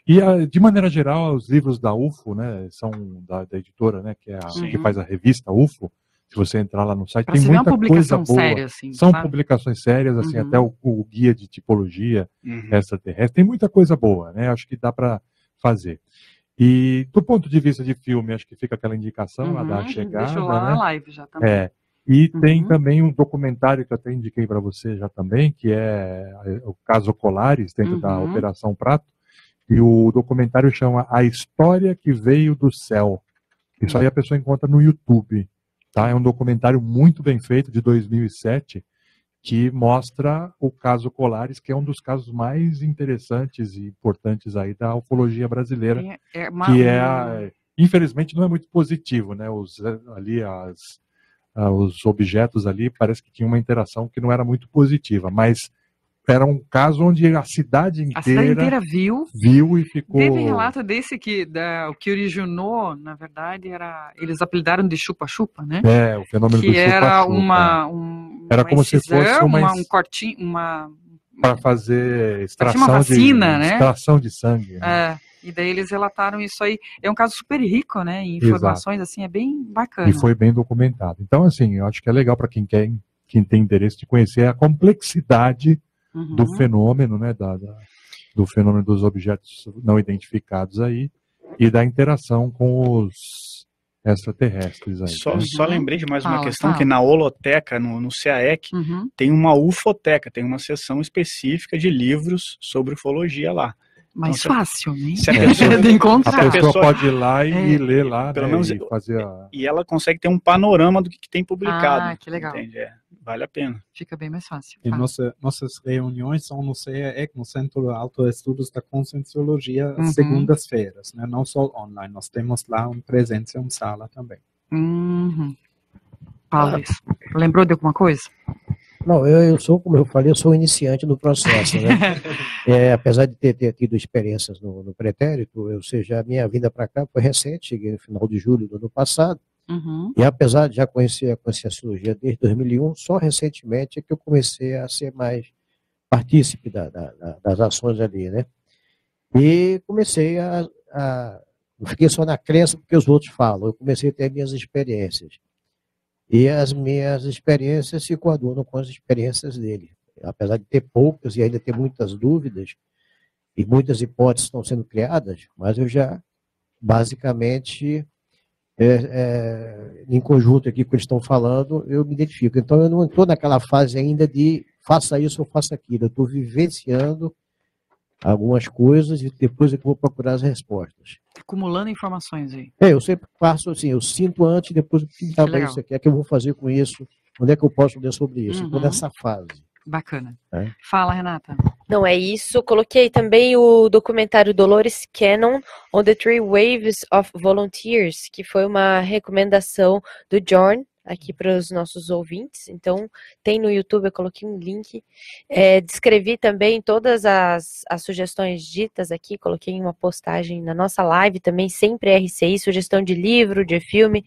E, de maneira geral, os livros da UFO, né, são da editora, né, que faz a revista UFO, Se você entrar lá no site, tem muita coisa boa. Séria, assim, são publicações sérias, assim, até o guia de tipologia extraterrestre. Tem muita coisa boa, né? Acho que dá para fazer. E do ponto de vista de filme, acho que fica aquela indicação lá da chegada. Deixou lá na live já também. E tem também um documentário que eu até indiquei para você já também, que é o caso Colares, dentro da Operação Prato. E o documentário chama A História que Veio do Céu. Isso aí a pessoa encontra no YouTube. Tá? É um documentário muito bem feito, de 2007, que mostra o caso Colares, que é um dos casos mais interessantes e importantes aí da ufologia brasileira, infelizmente não é muito positivo, né? Os objetos ali parece que tinha uma interação que não era muito positiva, mas era um caso onde a cidade inteira viu e ficou... Teve relato desse o que originou, na verdade, eles apelidaram de chupa-chupa, né? O fenômeno do chupa-chupa. Que era era como se fosse um cortinho, para fazer extração de sangue. Né? E daí eles relataram isso aí. É um caso super rico, né? Em informações, assim, é bem bacana. E foi bem documentado. Então, assim, eu acho que é legal para quem tem interesse de conhecer a complexidade do fenômeno, né, do fenômeno dos objetos não identificados aí e da interação com os extraterrestres aí. Só lembrei de mais uma questão, que na holoteca, no CAEC, tem uma ufoteca, tem uma seção específica de livros sobre ufologia lá. Mais então, fácil, né? A pessoa pode ir lá e ler lá, pelo menos, e fazer e ela consegue ter um panorama do que tem publicado. Que legal. Entende? Vale a pena. Fica bem mais fácil. E nossas reuniões são no CAEC, no Centro de Autoestudos da Conscienciologia, segundas-feiras, né? Não só online. Nós temos lá uma presença em sala também. Paulo, lembrou de alguma coisa? Não, eu sou, como eu falei, eu sou iniciante no processo, né? Apesar de ter tido experiências no pretérito, ou seja, a minha vinda para cá foi recente, cheguei no final de julho do ano passado, e apesar de já conhecer a Conscienciologia desde 2001, só recentemente é que eu comecei a ser mais partícipe das ações ali, né? E comecei não fiquei só na crença porque os outros falam, eu comecei a ter minhas experiências. E as minhas experiências se coadunam com as experiências dele. Apesar de ter poucas e ainda ter muitas dúvidas, e muitas hipóteses estão sendo criadas, mas eu já, basicamente, em conjunto aqui com o que eles estão falando, eu me identifico. Então, eu não estou naquela fase ainda de faça isso ou faça aquilo. Eu estou vivenciando algumas coisas e depois é que eu vou procurar as respostas. Acumulando informações aí. Eu sempre faço assim, eu sinto antes e depois isso aqui, o que eu vou fazer com isso, onde é que eu posso ler sobre isso. Estou nessa fase. Bacana. Fala, Renata. Não é isso. Coloquei também o documentário Dolores Cannon on the Three Waves of Volunteers, que foi uma recomendação do John aqui para os nossos ouvintes. Então, tem no YouTube, eu coloquei um link. Descrevi também todas as sugestões ditas aqui, coloquei em uma postagem na nossa live também, sempre RCI, sugestão de livro, de filme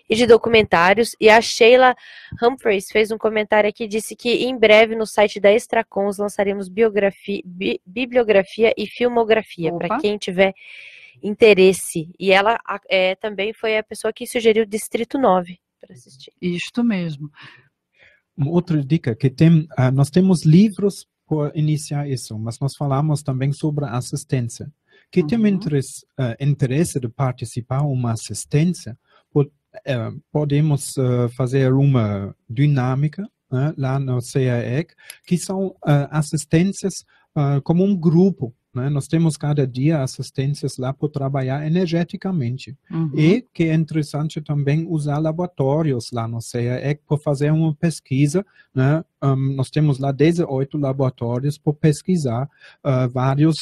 e de documentários. E a Sheila Humphreys fez um comentário aqui, disse que em breve no site da Extracons lançaremos bibliografia e filmografia, para quem tiver interesse. E ela também foi a pessoa que sugeriu Distrito 9. Para assistir. Isto mesmo. Uma outra dica que nós temos livros para iniciar isso, mas nós falamos também sobre assistência. Quem tem interesse de participar em uma assistência, podemos fazer uma dinâmica lá no CAEC, que são assistências como um grupo. Nós temos cada dia assistências lá para trabalhar energeticamente. E que é interessante também usar laboratórios lá no CAEC para fazer uma pesquisa. Nós temos lá 18 laboratórios para pesquisar várias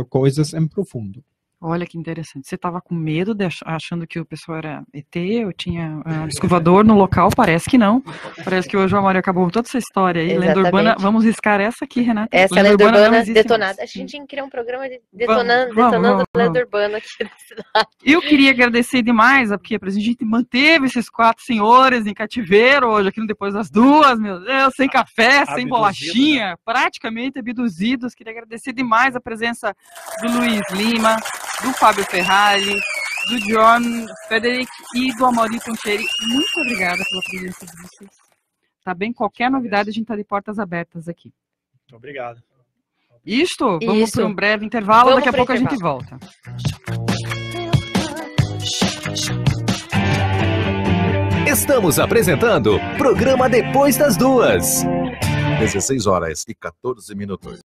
coisas em profundo. Olha que interessante. Você estava com medo, achando que o pessoal era ET, eu tinha escovador no local, parece que não. Parece que o João Mário acabou toda essa história aí. Exatamente. Lenda urbana, vamos riscar essa aqui, Renata. Essa lenda urbana detonada. A gente tinha que criar um programa detonando lenda urbana aqui na cidade. Eu queria agradecer demais, porque a gente manteve esses 4 senhores em cativeiro hoje, aqui no Depois das Duas, meu Deus, sem café, sem bolachinha, né? Praticamente abduzidos. Queria agradecer demais a presença do Luiz Lima, do Fábio Ferrari, do John Frederick e do Amaury Pontieri. Muito obrigada pela presença de vocês. Tá bem? Qualquer novidade, a gente está de portas abertas aqui. Muito obrigado. Vamos para um breve intervalo, daqui a pouco a gente volta. Estamos apresentando Programa Depois das Duas. 16 horas e 14 minutos.